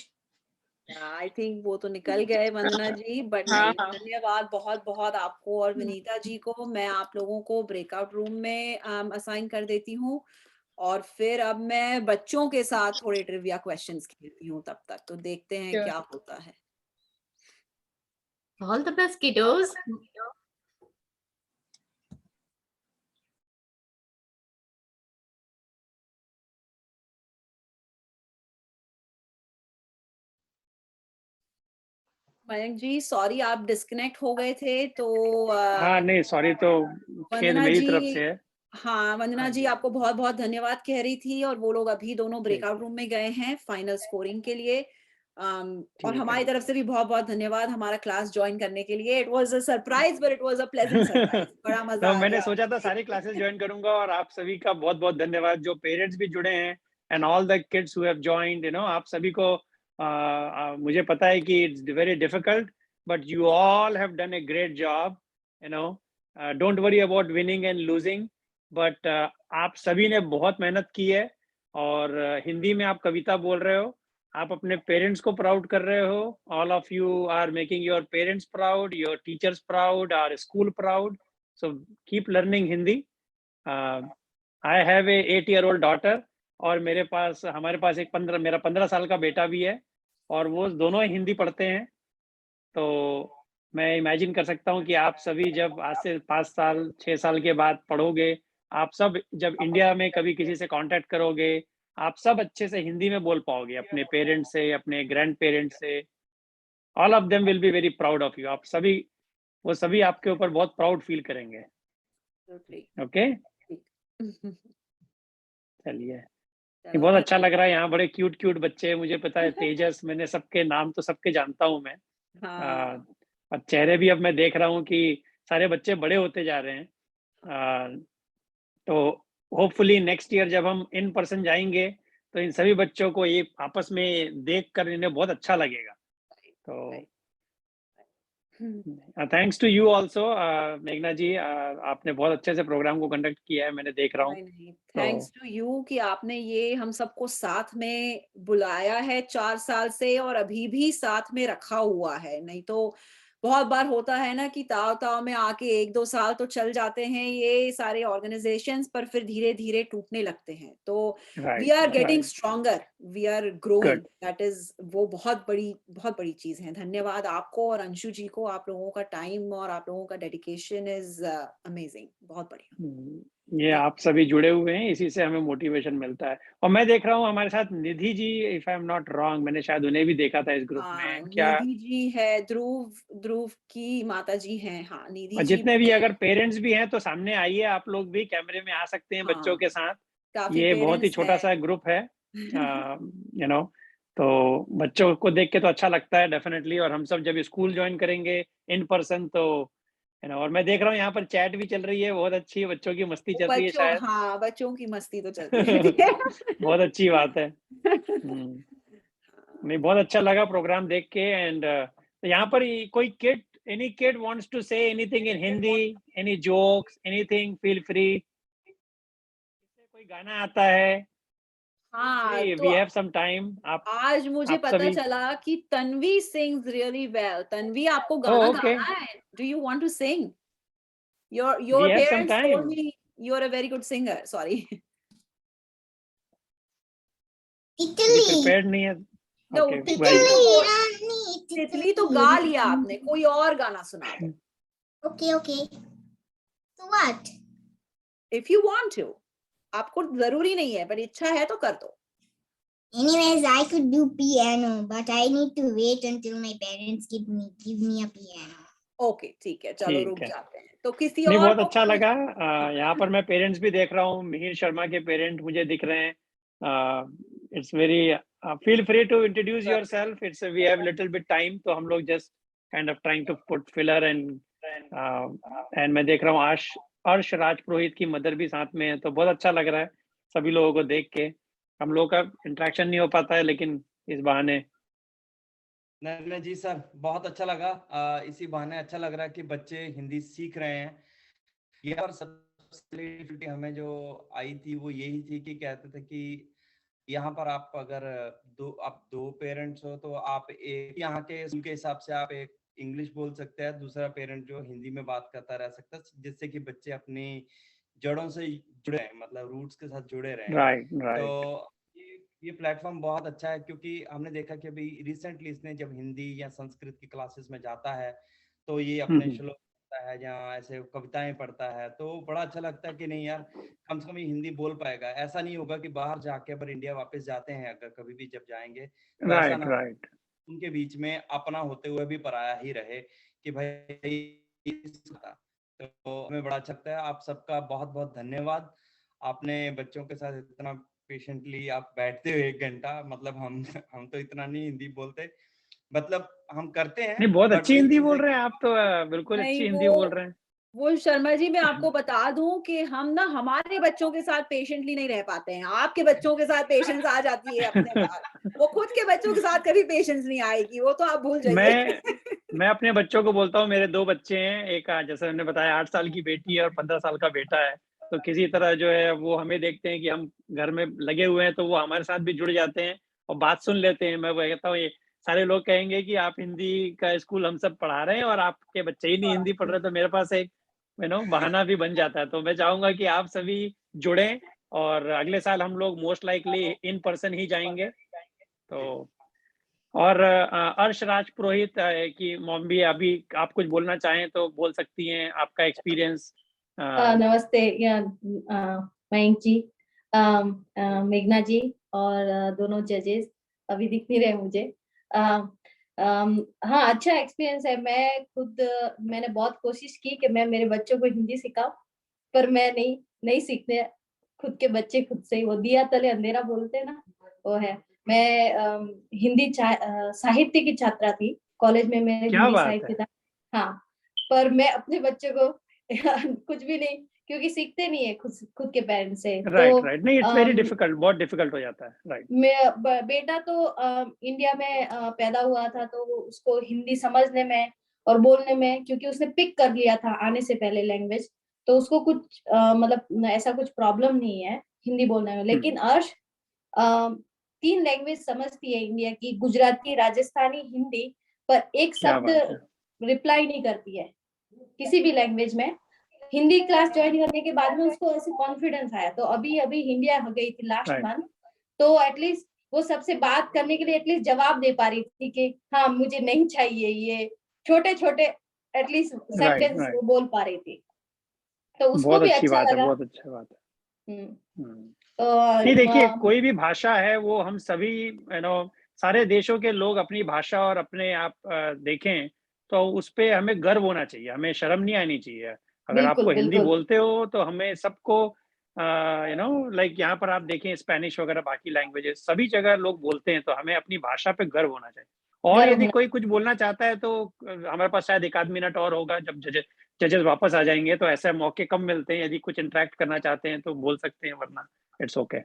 आई थिंक वो तो निकल गए वंदना जी, बट हाँ, नहीं, धन्यवाद बहुत बहुत आपको और विनीता जी को। मैं आप लोगों को ब्रेकआउट रूम में असाइन कर देती हूँ, और फिर अब मैं बच्चों के साथ थोड़े ट्रिविया क्वेश्चंस खेलती हूँ तब तक, तो देखते हैं क्या होता है। All the best, kiddos. Mayank ji sorry, आप डिस्कनेक्ट हो गए थे, तो हाँ नहीं, सॉरी, तो खेद मेरी तरफ से है। हाँ, वंदना जी आपको बहुत बहुत धन्यवाद कह रही थी, और वो लोग अभी दोनों ब्रेकआउट रूम में गए हैं फाइनल स्कोरिंग के लिए। और हमारी तरफ से भी बहुत बहुत धन्यवाद हमारा क्लास ज्वाइन करने के लिए। It was a surprise, but it was a pleasant surprise. बड़ा मजा तो आ मैंने गया। सोचा था सारी क्लासेस ज्वाइन करूंगा, और आप सभी का बहुत बहुत धन्यवाद, जो पेरेंट्स भी जुड़े हैं, and all the kids who have joined. आप सभी को मुझे पता है कि it's very difficult, but you all have done a great job. Don't worry about winning and losing, but आप सभी ने बहुत मेहनत की है। और हिंदी में आप कविता बोल रहे हो, आप अपने पेरेंट्स को प्राउड कर रहे हो। All of you are making your parents proud, your teachers proud, our school proud. So keep learning Hindi. I have a 8-year-old daughter, और हमारे पास मेरा 15 साल का बेटा भी है, और वो दोनों हिंदी पढ़ते हैं। तो मैं इमेजिन कर सकता हूँ कि आप सभी जब आज से 5 साल 6 साल के बाद पढ़ोगे, आप सब जब इंडिया में कभी किसी से कांटेक्ट करोगे, आप सब अच्छे से हिंदी में बोल पाओगे अपने पेरेंट्स से, अपने ग्रैंड पेरेंट्स से। All of them will be very proud of you. वो सभी आपके ऊपर बहुत प्राउड फील करेंगे। ओके, चलिए, ये बहुत अच्छा लग रहा है। यहाँ बड़े क्यूट क्यूट बच्चे हैं, मुझे पता है तेजस, मैंने सबके नाम तो सबके जानता हूँ मैं। और चेहरे भी अब मैं देख रहा हूँ कि सारे बच्चे बड़े होते जा रहे हैं। तो होपफुली नेक्स्ट ईयर जब हम इन पर्सन जाएंगे, तो इन सभी बच्चों को ये आपस में देख कर इन्हें बहुत अच्छा लगेगा। तो थैंक्स टू यू ऑल्सो मेघना जी, आपने बहुत अच्छे से प्रोग्राम को कंडक्ट किया है, मैंने देख रहा हूँ। थैंक्स टू यू कि आपने ये हम सबको साथ में बुलाया है 4 साल से, और अभी भी साथ में रखा हुआ है। नहीं तो बहुत बार होता है ना कि ताव में आके 1-2 साल तो चल जाते हैं ये सारे ऑर्गेनाइजेशंस, पर फिर धीरे धीरे टूटने लगते हैं। तो we are getting stronger, we are growing, that is वो बहुत बड़ी चीज है। धन्यवाद आपको और अंशु जी को, आप लोगों का टाइम और आप लोगों का डेडिकेशन इज अमेजिंग, बहुत बढ़िया। ये आप सभी जुड़े हुए हैं, इसी से हमें मोटिवेशन मिलता है। और मैं देख रहा हूँ हमारे साथ Nidhi ji, if I am not wrong, मैंने शायद उन्हें भी देखा था इस ग्रुप में। क्या निधि जी है, ध्रुव की माता जी हैं। हाँ, निधि जी जितने भी अगर पेरेंट्स भी हैं तो सामने आइए, आप लोग भी कैमरे में आ सकते हैं बच्चों के साथ। ये बहुत ही छोटा सा ग्रुप है, तो बच्चों को देख के तो अच्छा लगता है डेफिनेटली। और हम सब जब स्कूल ज्वाइन करेंगे इन पर्सन, तो है ना। और मैं देख रहा हूँ यहाँ पर चैट भी चल रही है, बहुत अच्छी बच्चों की मस्ती चल रही है शायद। हाँ, बच्चों की मस्ती तो चलती रहती है। बहुत अच्छी बात है। नहीं, बहुत अच्छा लगा प्रोग्राम देख के। एंड यहाँ पर कोई kid, any kid wants to say anything in Hindi, any jokes, anything, feel free. कोई गाना आता है? हाँ, वी तो हैव सम टाइम। आज मुझे आप पता सभी। चला कि Tanvi sings really well. Tanvi, आपको ओह, गाना ओके, गाना है? Do you want to sing? Your we your have some parents told time. me you're a very good singer. Sorry. Italy. Prepared नहीं है। No, ओके, वेल तितली डन। तो तितली तो गा लिया आपने, कोई और गाना सुना दो। Okay, okay. So what? If you want to, आपको जरूरी नहीं है, पर इच्छा है तो कर दो। Anyways, I could do piano, but I need to wait until my parents give me a piano. Okay, ठीक है, चलो ठीक रुक है। जाते हैं। तो किसी नहीं, और बहुत को अच्छा कोई- लगा। हाँ, यहाँ पर मैं पेरेंट्स भी देख रहा हूँ, मिहिर शर्मा के पेरेंट मुझे दिख रहे हैं। It's very, feel free to introduce yourself. It's we have little bit time, तो हम लोग just kind of trying to put filler. And मैं देख रहा हूँ अर्श राज पुरोहित की मदर भी साथ में है, तो बहुत अच्छा लग रहा है सभी लोगों को देख के। हम लोगों का इंटरेक्शन नहीं हो पाता है, लेकिन इस बहाने। नहीं जी सर, बहुत अच्छा लगा। इसी बहाने अच्छा लग रहा है कि बच्चे हिंदी सीख रहे हैं। ये और सबसे हमें जो आई थी वो यही थी कि कहते थे कि यहाँ पर आप अगर दो पेरेंट्स हो तो आप एक यहाँ के स्कूल के हिसाब से आप एक इंग्लिश बोल सकते हैं, दूसरा पेरेंट जो हिंदी में बात करता रह सकता है, जिससे कि बच्चे अपनी जड़ों से जुड़े हैं, मतलब रूट्स के साथ जुड़े रहे। राइट। तो ये प्लेटफॉर्म बहुत अच्छा है, क्योंकि हमने देखा कि अभी रिसेंटली इसने जब हिंदी या संस्कृत की क्लासेस में जाता है तो ये अपने श्लोक पढ़ता है या ऐसे कविताएं पढ़ता है, तो बड़ा अच्छा लगता है कि नहीं यार, कम से कम ये हिंदी बोल पाएगा। ऐसा नहीं होगा कि बाहर जाके अगर इंडिया वापस जाते हैं, अगर कभी भी जब जाएंगे तो ऐसा ना उनके बीच में अपना होते हुए भी पराया ही रहे कि भाई। तो हमें बड़ा अच्छा लगता है। आप सबका बहुत बहुत धन्यवाद। आपने बच्चों के साथ इतना पेशेंटली आप बैठते हो 1 घंटा, मतलब हम तो इतना नहीं हिंदी बोलते, मतलब हम करते हैं। नहीं, बहुत अच्छी हिंदी बोल रहे हैं हैं आप तो। बिल्कुल अच्छी हिंदी बोल रहे हैं। वो शर्मा जी, मैं आपको बता दूं कि हम ना हमारे बच्चों के साथ पेशेंटली नहीं रह पाते हैं। आपके बच्चों के साथ पेशेंस आ जाती है अपने बात। वो खुद के बच्चों के साथ कभी पेशेंस नहीं आएगी, वो तो आप भूल जाइए। मैं अपने बच्चों को बोलता हूँ, मेरे 2 बच्चे हैं, एक जैसे मैंने बताया 8 साल की बेटी है और 15 साल का बेटा है। तो किसी तरह जो है वो हमें देखते हैं कि हम घर में लगे हुए हैं, तो वो हमारे साथ भी जुड़ जाते हैं और बात सुन लेते हैं। मैं कहता हूँ, ये सारे लोग कहेंगे कि आप हिंदी का स्कूल हम सब पढ़ा रहे हैं और आपके बच्चे ही नहीं हिंदी पढ़ रहे, तो मेरे पास एक बहाना भी बन जाता है। तो मैं चाहूंगा कि आप सभी जुड़ें, और अगले साल हम लोग मोस्ट लाइकली इन पर्सन ही जाएंगे। तो और अर्श राज पुरोहित की मॉम भी, अभी आप कुछ बोलना चाहें तो बोल सकती हैं, आपका एक्सपीरियंस। नमस्ते मयंक जी, मेघना जी और दोनों जजेस अभी दिख नहीं रहे मुझे। हाँ, अच्छा एक्सपीरियंस है। मैंने बहुत कोशिश की कि मैं मेरे बच्चों को हिंदी सिखाऊं, पर मैं नहीं सीखने। खुद के बच्चे खुद से ही, वो दिया तले अंधेरा बोलते हैं ना, वो है। मैं हिंदी साहित्य की छात्रा थी कॉलेज में, मेरे हिंदी साहित्य था। हाँ, पर मैं अपने बच्चों को कुछ भी नहीं, क्योंकि सीखते नहीं है खुद के पेरेंट्स से। राइट। नहीं, इट्स वेरी डिफिकल्ट, बहुत डिफिकल्ट हो जाता है। राइट। बेटा तो इंडिया में पैदा हुआ था, तो उसको हिंदी समझने में और बोलने में, क्योंकि उसने पिक कर लिया था आने से पहले लैंग्वेज, तो उसको कुछ मतलब ऐसा कुछ प्रॉब्लम नहीं है हिंदी बोलने में। लेकिन अर्श 3 लैंग्वेज समझती है इंडिया की, गुजराती, राजस्थानी, हिंदी, पर एक शब्द रिप्लाई नहीं करती है किसी भी लैंग्वेज में। हिंदी क्लास ज्वाइन करने के बाद में उसको ऐसे कॉन्फिडेंस आया। तो अभी इंडिया गई थी लास्ट मंथ, तो एटलीस्ट वो सबसे बात करने के लिए एटलीस्ट जवाब दे पा रही थी कि हाँ मुझे नहीं चाहिए, ये छोटे एटलीस्ट सेंटेंस वो बोल पा रही थी। तो उसको भी अच्छा लगा। बहुत अच्छी बात है। नहीं, देखिए, कोई भी भाषा है वो हम सभी सारे देशों के लोग अपनी भाषा और अपने आप देखें तो उस पे हमें गर्व होना चाहिए, हमें शर्म नहीं आनी चाहिए। अगर आपको हिंदी बोलते हो तो हमें सबको लाइक यहाँ पर आप देखें स्पेनिश वगैरह बाकी लैंग्वेजेस सभी जगह लोग बोलते हैं, तो हमें अपनी भाषा पे गर्व होना चाहिए। और यदि कोई कुछ बोलना चाहता है तो हमारे पास शायद 1 आध मिनट और होगा जब जजेस वापस आ जाएंगे तो ऐसे मौके कम मिलते हैं, यदि कुछ इंटरेक्ट करना चाहते हैं तो बोल सकते हैं, वरना इट्स ओके।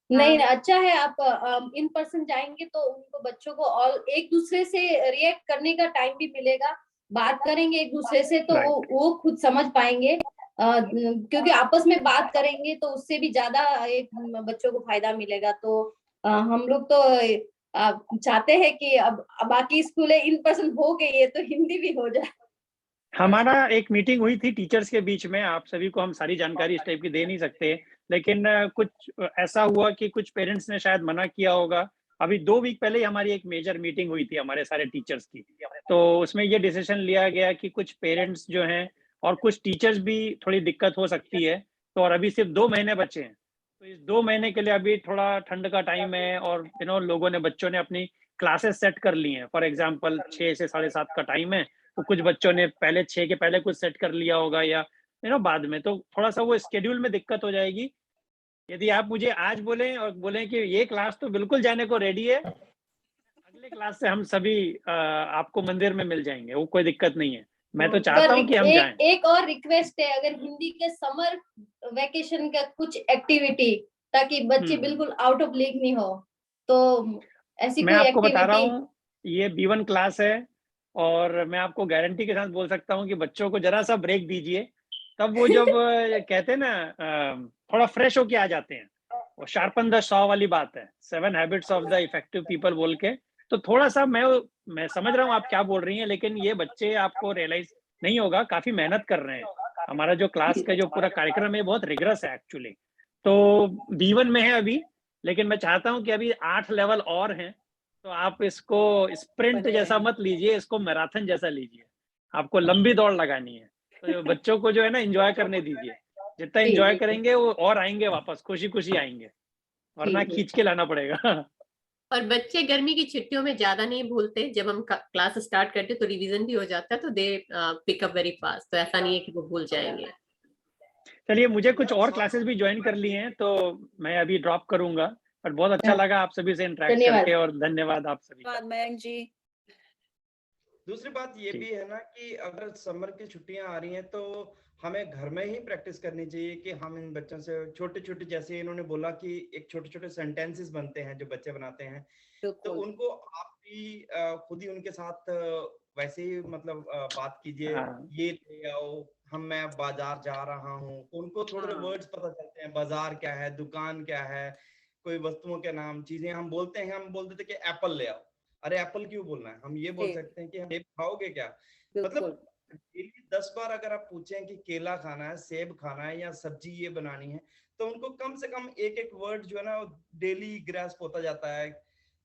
नहीं, अच्छा है आप इन पर्सन जाएंगे तो उनको बच्चों को और एक दूसरे से रिएक्ट करने का टाइम भी मिलेगा, बात करेंगे एक दूसरे से तो वो खुद समझ पाएंगे, क्योंकि आपस में बात करेंगे तो उससे भी ज्यादा एक बच्चों को फायदा मिलेगा। तो हम लोग तो चाहते हैं कि अब बाकी स्कूलें इन पर्सन हो गई है तो हिंदी भी हो जाए। हमारा एक मीटिंग हुई थी टीचर्स के बीच में, आप सभी को हम सारी जानकारी इस टाइप की दे नहीं सकते, लेकिन कुछ ऐसा हुआ कि कुछ पेरेंट्स ने शायद मना किया होगा। अभी 2 वीक पहले ही हमारी एक मेजर मीटिंग हुई थी हमारे सारे टीचर्स की, तो उसमें ये डिसीजन लिया गया कि कुछ पेरेंट्स जो हैं और कुछ टीचर्स भी थोड़ी दिक्कत हो सकती है, तो और अभी सिर्फ 2 महीने बचे हैं, तो इस 2 महीने के लिए अभी थोड़ा ठंड का टाइम है और लोगों ने, बच्चों ने अपनी क्लासेस सेट कर ली हैं। फॉर एग्जाम्पल 6 से 7:30 का टाइम है, तो कुछ बच्चों ने पहले 6 के पहले कुछ सेट कर लिया होगा या बाद में, तो थोड़ा सा वो स्केड्यूल में दिक्कत हो जाएगी। यदि आप मुझे आज बोलें और बोलें कि ये क्लास तो बिल्कुल जाने को रेडी है, अगले क्लास से हम सभी आपको मंदिर में मिल जाएंगे, वो कोई दिक्कत नहीं है। मैं तो चाहता हूँ कि हम जाएं। एक और रिक्वेस्ट है, अगर हिंदी के समर वेकेशन का कुछ एक्टिविटी, ताकि बच्चे बिल्कुल आउट ऑफ लीग नहीं हो, तो ऐसी मैं कोई आपको बता रहा एक्टिविटी। हूँ, ये B1 क्लास है और मैं आपको गारंटी के साथ बोल सकता हूँ कि बच्चों को जरा सा ब्रेक दीजिए, तब वो जब कहते हैं ना थोड़ा फ्रेश होके आ जाते हैं, वो शार्पन द सॉ वाली बात है, 7 habits of the effective people बोल के। तो थोड़ा सा मैं समझ रहा हूँ आप क्या बोल रही हैं, लेकिन ये बच्चे, आपको रियलाइज नहीं होगा, काफी मेहनत कर रहे हैं। हमारा जो क्लास का जो पूरा कार्यक्रम है बहुत रिगरस है एक्चुअली। तो B1 में है अभी, लेकिन मैं चाहता हूँ कि अभी 8 लेवल और हैं, तो आप इसको स्प्रिंट जैसा मत लीजिए, इसको मैराथन जैसा लीजिए, आपको लंबी दौड़ लगानी है। तो बच्चों को जो है ना एंजॉय करने दीजिए, जितना एंजॉय करेंगे वो और आएंगे वापस, खुशी खुशी आएंगे, वरना खींच के लाना पड़ेगा। और बच्चे गर्मी की छुट्टियों में ज्यादा नहीं भूलते, जब हम क्लास स्टार्ट करते तो रिवीजन भी हो जाता है, तो दे पिक अप वेरी फास्ट, तो ऐसा नहीं है कि वो भूल जाएंगे। चलिए, मुझे कुछ और क्लासेस भी ज्वाइन कर ली हैं, तो मैं अभी ड्रॉप करूंगा, पर बहुत अच्छा लगा आप सभी से इंटरेक्ट करके, और धन्यवाद आप सभी का। मयंक जी। दूसरी बात ये भी है ना कि अगर समर की छुट्टियां आ रही हैं तो हमें घर में ही प्रैक्टिस करनी चाहिए कि हम इन बच्चों से छोटे छोटे, जैसे इन्होंने बोला कि एक छोटे छोटे सेंटेंसेस बनते हैं जो बच्चे बनाते हैं, तो उनको आप भी खुद ही उनके साथ वैसे ही मतलब बात कीजिए, ये ले आओ, मैं बाजार जा रहा हूँ, उनको थोड़े वर्ड्स पता चलते हैं, बाजार क्या है, दुकान क्या है, कोई वस्तुओं के नाम, चीजें हम बोलते हैं, हम बोलते थे कि एप्पल ले आओ, अरे एप्पल क्यों बोलना है, हम ये बोल सकते हैं कि सेब खाओगे क्या। मतलब 10 बार अगर आप पूछें कि केला खाना है, सेब खाना है या सब्जी ये बनानी है, तो उनको कम से कम एक एक वर्ड जो है ना डेली ग्रास्प होता जाता है।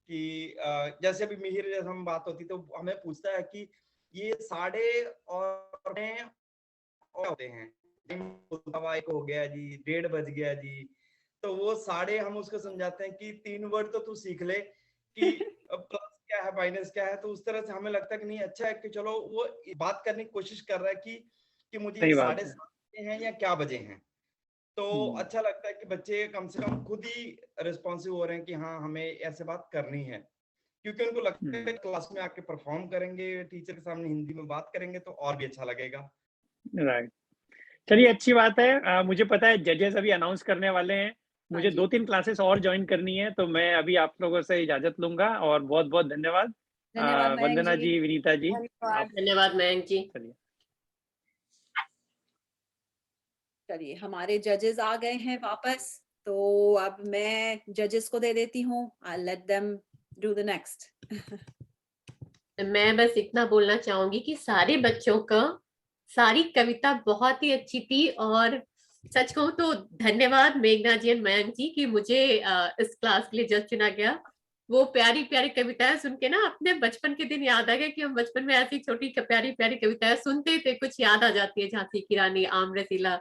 कि जैसे अभी मिहिर, जैसे हम बात होती तो हमें पूछता है कि ये 1:30 होते हैं, 1 हो गया जी, 1:30 बज गया जी, तो वो 1:30 हम उसको समझाते हैं कि 3 वर्ड तो तू सीख ले कि प्लस क्या है, माइनस क्या है, तो उस तरह से हमें लगता है कि नहीं, अच्छा है कि चलो वो बात करने की कोशिश कर रहा है कि मुझे 7:30 हैं या क्या बजे हैं, तो अच्छा लगता है कि बच्चे कम से कम खुद ही रिस्पॉन्सिव हो रहे हैं कि हाँ हमें ऐसे बात करनी है, क्योंकि उनको लगता है क्लास में आके परफॉर्म करेंगे, टीचर के सामने हिंदी में बात करेंगे तो और भी अच्छा लगेगा। राइट, चलिए अच्छी बात है। मुझे पता है जजेस अभी अनाउंस करने वाले हैं, मुझे 2-3 क्लासेस और ज्वाइन करनी है, तो मैं अभी आप लोगों से इजाजत लूंगा, और बहुत बहुत धन्यवाद। वंदना जी, विनीता जी, धन्यवाद मयंक जी। चलिए, हमारे जजेस आ गए हैं वापस, तो अब मैं जजेस को दे देती हूँ, I let them do the next. मैं बस इतना बोलना चाहूंगी कि सारे बच्चों का सारी कविता बहुत ही अच्छी थी, और सच कहूं तो धन्यवाद मेघना जी और मयंक जी कि मुझे इस क्लास के लिए जज चुना गया। वो प्यारी प्यारी कविताएं सुन के ना अपने बचपन के दिन याद आ गए कि हम बचपन में ऐसी छोटी प्यारी प्यारी कविताएं सुनते थे, कुछ याद आ जाती है, झांसी की रानी, आम रसीला,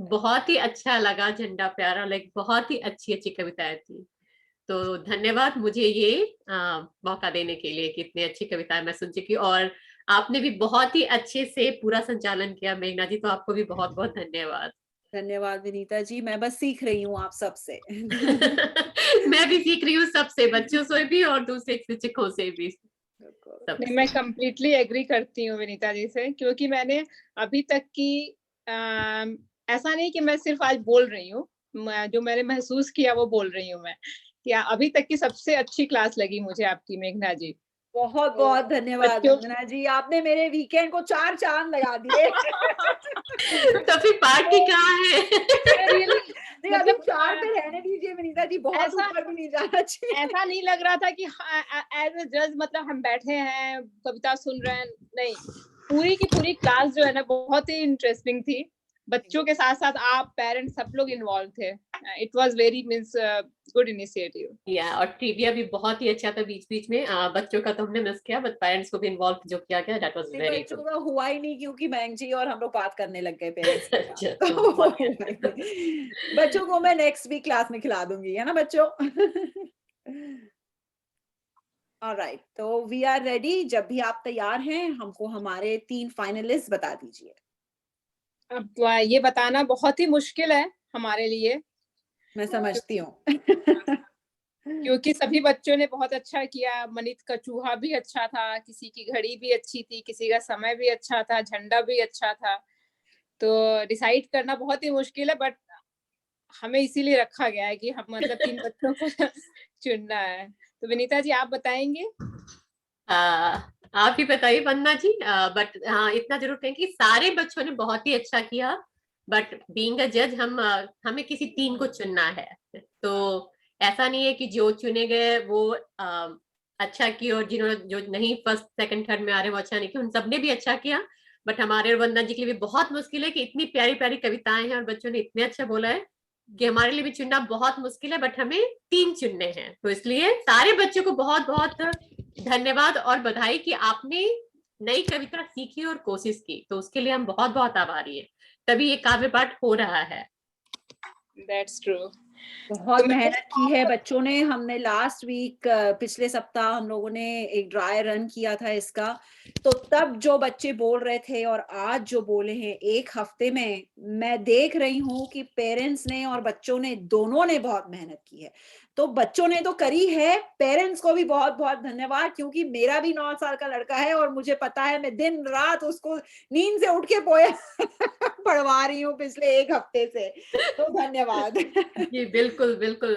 बहुत ही अच्छा लगा, झंडा प्यारा, लाइक बहुत ही अच्छी अच्छी कविताएं थी। तो धन्यवाद मुझे ये मौका देने के लिए कि इतनी अच्छी कविताएं मैं सुन चुकी, और आपने भी बहुत ही अच्छे से पूरा संचालन किया मेघना जी, तो आपको भी बहुत बहुत धन्यवाद। धन्यवाद विनीता जी, मैं बस सीख रही हूँ आप सबसे। मैं भी सीख रही हूँ सबसे, बच्चों से भी और दूसरे शिक्षकों से भी। नहीं, मैं completely agree करती हूँ विनीता जी से, क्योंकि मैंने अभी तक की ऐसा नहीं कि मैं सिर्फ आज बोल रही हूँ, जो मैंने महसूस किया वो बोल रही हूँ मैं, कि अभी तक की सबसे अच्छी क्लास लगी मुझे आपकी, मेघना जी। बहुत बहुत धन्यवाद वंदना जी, आपने मेरे वीकेंड को 4 चांद लगा दिए। तो फिर पार्टी कहाँ है? नहीं, अभी 4 पे रहने दीजिए विनीता जी, बहुत ऊपर भी नहीं जाना चाहिए। ऐसा नहीं लग रहा था कि एज ए जज मतलब हम बैठे हैं कविता सुन रहे हैं, नहीं, पूरी की पूरी क्लास जो है ना बहुत ही इंटरेस्टिंग थी। बच्चों के साथ साथ आप पेरेंट्स सब लोग इन्वॉल्व थे। It was very means good initiative. या और ट्रिविया भी बहुत ही अच्छा था बीच बीच में। बच्चों का तो हमने मिस किया, बट पेरेंट्स को भी इन्वॉल्व जो किया गया, दैट वाज वेरी बच्चों गुड। का हुआ ही नहीं, क्योंकि मैंग जी और हम लोग बात करने लग गए पेरेंट्स के साथ। बच्चों को मैं नेक्स्ट वीक क्लास में खिला दूंगी, है ना बच्चों? ऑलराइट, तो वी आर रेडी। जब भी आप तैयार हैं, हमको हमारे 3 फाइनलिस्ट बता दीजिए। अब ये बताना बहुत ही मुश्किल है हमारे लिए, मैं समझती हूँ। क्योंकि सभी बच्चों ने बहुत अच्छा किया। मनित का चूहा भी अच्छा था, किसी की घड़ी भी अच्छी थी, किसी का समय भी अच्छा था, झंडा भी अच्छा था। तो डिसाइड करना बहुत ही मुश्किल है, बट हमें इसीलिए रखा गया है कि हम मतलब 3 बच्चों को चुनना है। तो विनीता जी आप बताएंगे? आप ही बताइए वंदना जी। बट हाँ, इतना जरूर कहें कि सारे बच्चों ने बहुत ही अच्छा किया, बट बीइंग अ जज हमें किसी 3 को चुनना है। तो ऐसा नहीं है कि जो चुने गए वो अच्छा किया, और जिन्होंने जो नहीं फर्स्ट सेकंड थर्ड में आ रहे वो अच्छा नहीं किया, उन सबने भी अच्छा किया। बट हमारे और वंदना जी के लिए भी बहुत मुश्किल है कि इतनी प्यारी प्यारी कविताएं हैं और बच्चों ने इतने अच्छा बोला है कि हमारे लिए भी चुनना बहुत मुश्किल है। बट हमें 3 चुनने हैं, तो इसलिए सारे बच्चों को बहुत बहुत धन्यवाद और बधाई कि आपने नई कविता सीखी और कोशिश की, तो उसके लिए हम बहुत बहुत आभारी हैं। तभी ये काव्य पाठ हो रहा है। That's true. बहुत मेहनत की है बच्चों ने। हमने लास्ट वीक, पिछले सप्ताह हम लोगों ने एक ड्राई रन किया था इसका, तो तब जो बच्चे बोल रहे थे और आज जो बोले हैं 1 हफ्ते में, मैं देख रही हूँ कि पेरेंट्स ने और बच्चों ने दोनों ने बहुत मेहनत की है। तो बच्चों ने तो करी है, पेरेंट्स को भी बहुत बहुत धन्यवाद, क्योंकि मेरा भी 9 साल का लड़का है और मुझे पता है मैं दिन रात उसको नींद से उठ के पढ़वा रही हूँ पिछले 1 हफ्ते से। तो धन्यवाद। जी बिल्कुल बिल्कुल।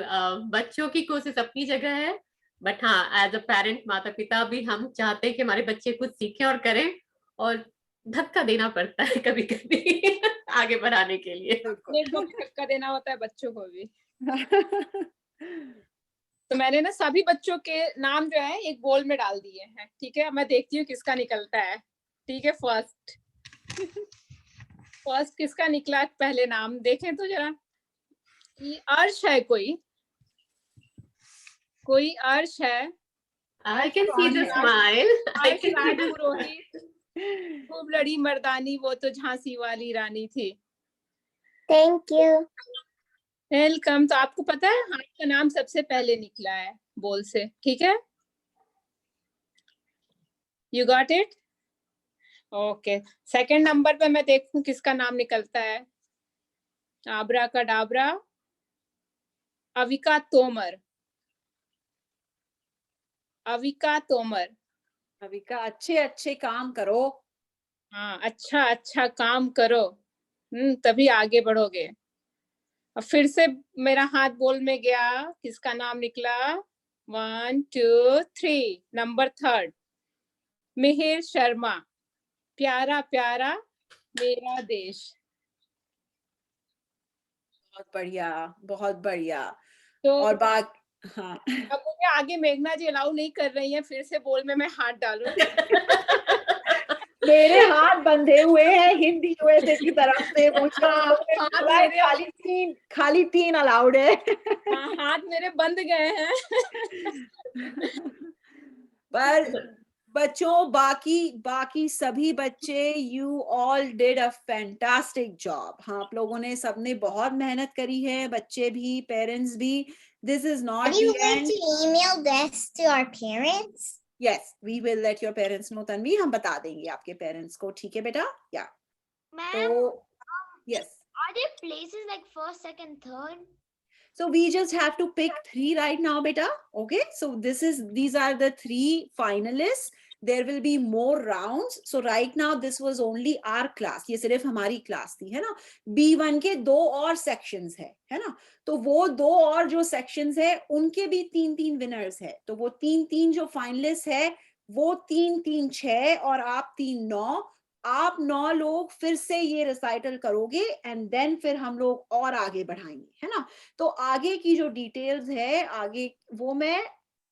बच्चों की कोशिश अपनी जगह है, बट हाँ एज अ पेरेंट, माता पिता भी हम चाहते हैं कि हमारे बच्चे कुछ सीखें और करें, और धक्का देना पड़ता है कभी कभी आगे बढ़ाने के लिए। को भी धक्का देना होता है, बच्चों को भी। तो मैंने ना सभी बच्चों के नाम जो है एक बोल में डाल दिए हैं, ठीक है? मैं देखती हूँ किसका निकलता है, ठीक है? फर्स्ट किसका निकला पहले नाम देखें तो जरा। अर्श है, कोई अर्श है। I can see the smile. I can see the पुरोहित, खूब लड़ी मर्दानी, वो तो झांसी वाली रानी थी। Thank you. वेलकम। तो आपको पता है आपका नाम सबसे पहले निकला है बोल से, ठीक है? You got it? Okay. Second number पे मैं देखूं किसका नाम निकलता है। आबरा का डाबरा, अविका तोमर। अविका तोमर। अविका, अच्छे काम करो। हाँ, अच्छा काम करो, तभी आगे बढ़ोगे। अब फिर से मेरा हाथ बोल में गया, किसका नाम निकला? 1 2 3, नंबर 3, मिहिर शर्मा, प्यारा प्यारा मेरा देश। बहुत बढ़िया। तो और बात, हाँ। अब मुझे आगे मेघना जी अलाउ नहीं कर रही है फिर से बोल में मैं हाथ डालूं। मेरे हाथ बंधे हुए हैं हिंदी यूएसए की तरफ से, मुझे खाली 3 अलाउड है। हाँ, हाथ मेरे बंद गए हैं। पर बच्चों, बाकी सभी बच्चे, you all did a fantastic job. हाँ, आप लोगों ने सबने बहुत मेहनत करी है, बच्चे भी, पेरेंट्स भी। This is not the end. email this to our parents? Yes, we will let your parents know, Tanvi. हम बता देंगे आपके पेरेंट्स को, ठीक है बेटा? या Ma'am, तो yes. are there places like first, second, third? So we just have to pick 3 right now, beta. Okay, so these are the 3 finalists. There will be more rounds. So right now this was only our class. ये सिर्फ हमारी class थी, है ना? B1 के 2 और sections है ना? तो वो 2 और जो sections है उनके भी 3-3 winners है. तो वो 3-3 जो finalists है वो 3-3 6 और आप 3 9. आप 9 लोग फिर से ये रिसाइटल करोगे एंड देन फिर हम लोग और आगे बढ़ाएंगे, है ना? तो आगे की जो डिटेल्स है आगे वो मैं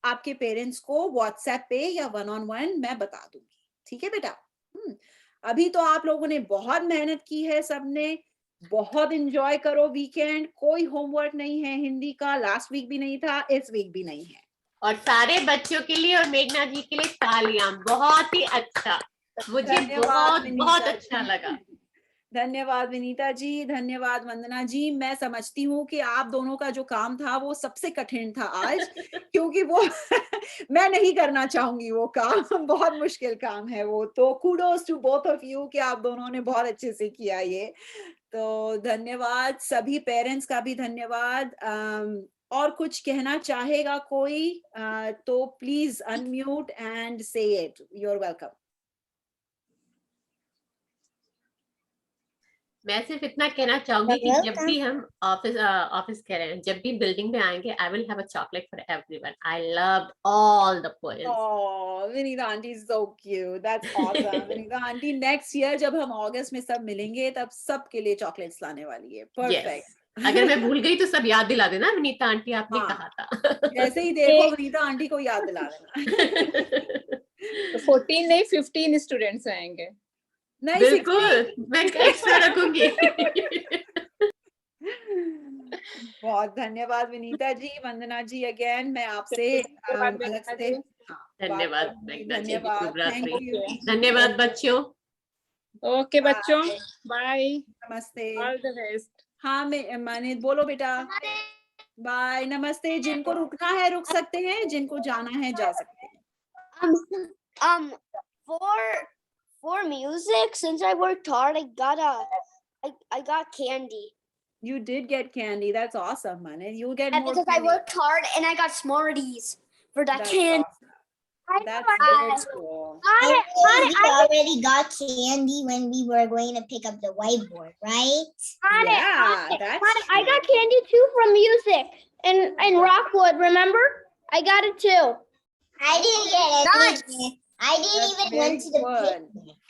आपके पेरेंट्स को व्हाट्सएप पे या 1-on-1 मैं बता दूंगी. ठीक है बेटा? अभी तो आप लोगों ने बहुत मेहनत की है, सबने बहुत एंजॉय करो वीकेंड. कोई होमवर्क नहीं है हिंदी का, लास्ट वीक भी नहीं था, इस वीक भी नहीं है. और सारे बच्चों के लिए और मेघना जी के लिए तालियां. बहुत ही अच्छा, मुझे बहुत अच्छा लगा. धन्यवाद विनीता जी, धन्यवाद वंदना जी. मैं समझती हूँ कि आप दोनों का जो काम था वो सबसे कठिन था आज क्योंकि वो मैं नहीं करना चाहूंगी वो काम. बहुत मुश्किल काम है वो. तो kudos to both of you कि आप दोनों ने बहुत अच्छे से किया ये. तो धन्यवाद. सभी पेरेंट्स का भी धन्यवाद. और कुछ कहना चाहेगा कोई तो please unmute and say it. You are welcome. मैं सिर्फ इतना कहना चाहूंगी कि जब भी हम ऑफिस कह रहे हैं, जब भी बिल्डिंग में आएंगे, I will have a chocolate for everyone. I loved all the poems. Oh, Vinita auntie is so cute. That's awesome. Vinita auntie next year जब हम अगस्त में सब मिलेंगे तब सबके लिए चॉकलेट्स लाने वाली है. Perfect. अगर मैं भूल गई तो सब याद दिला देना. विनीता आंटी आपने कहा था. जैसे ही देखो विनीता आंटी को याद दिला देना. 14 नहीं 15 स्टूडेंट्स आएंगे. नहीं, बिल्कुल, मैं एक्स्ट्रा रखूंगी. बहुत धन्यवाद विनीता जी. वंदना जी अगेन मैं आपसे अलग से धन्यवाद. Thank you. धन्यवाद बच्चों. ओके बच्चों, बाय. नमस्ते. All the best. हाँ मैंने बोलो बेटा. बाय. नमस्ते. जिनको रुकना है रुक सकते हैं, जिनको जाना है जा सकते हैं. For music, since I worked hard, I got candy. You did get candy. That's awesome, man. You'll get And more because candy. I worked hard and I got Smarties for that That's candy. awesome. That's very cool. I already got candy when we were going to pick up the whiteboard, right? I got candy too from music and Rockwood. Remember? I got it too. I didn't get it. I didn't That's even very went to the good. picnic.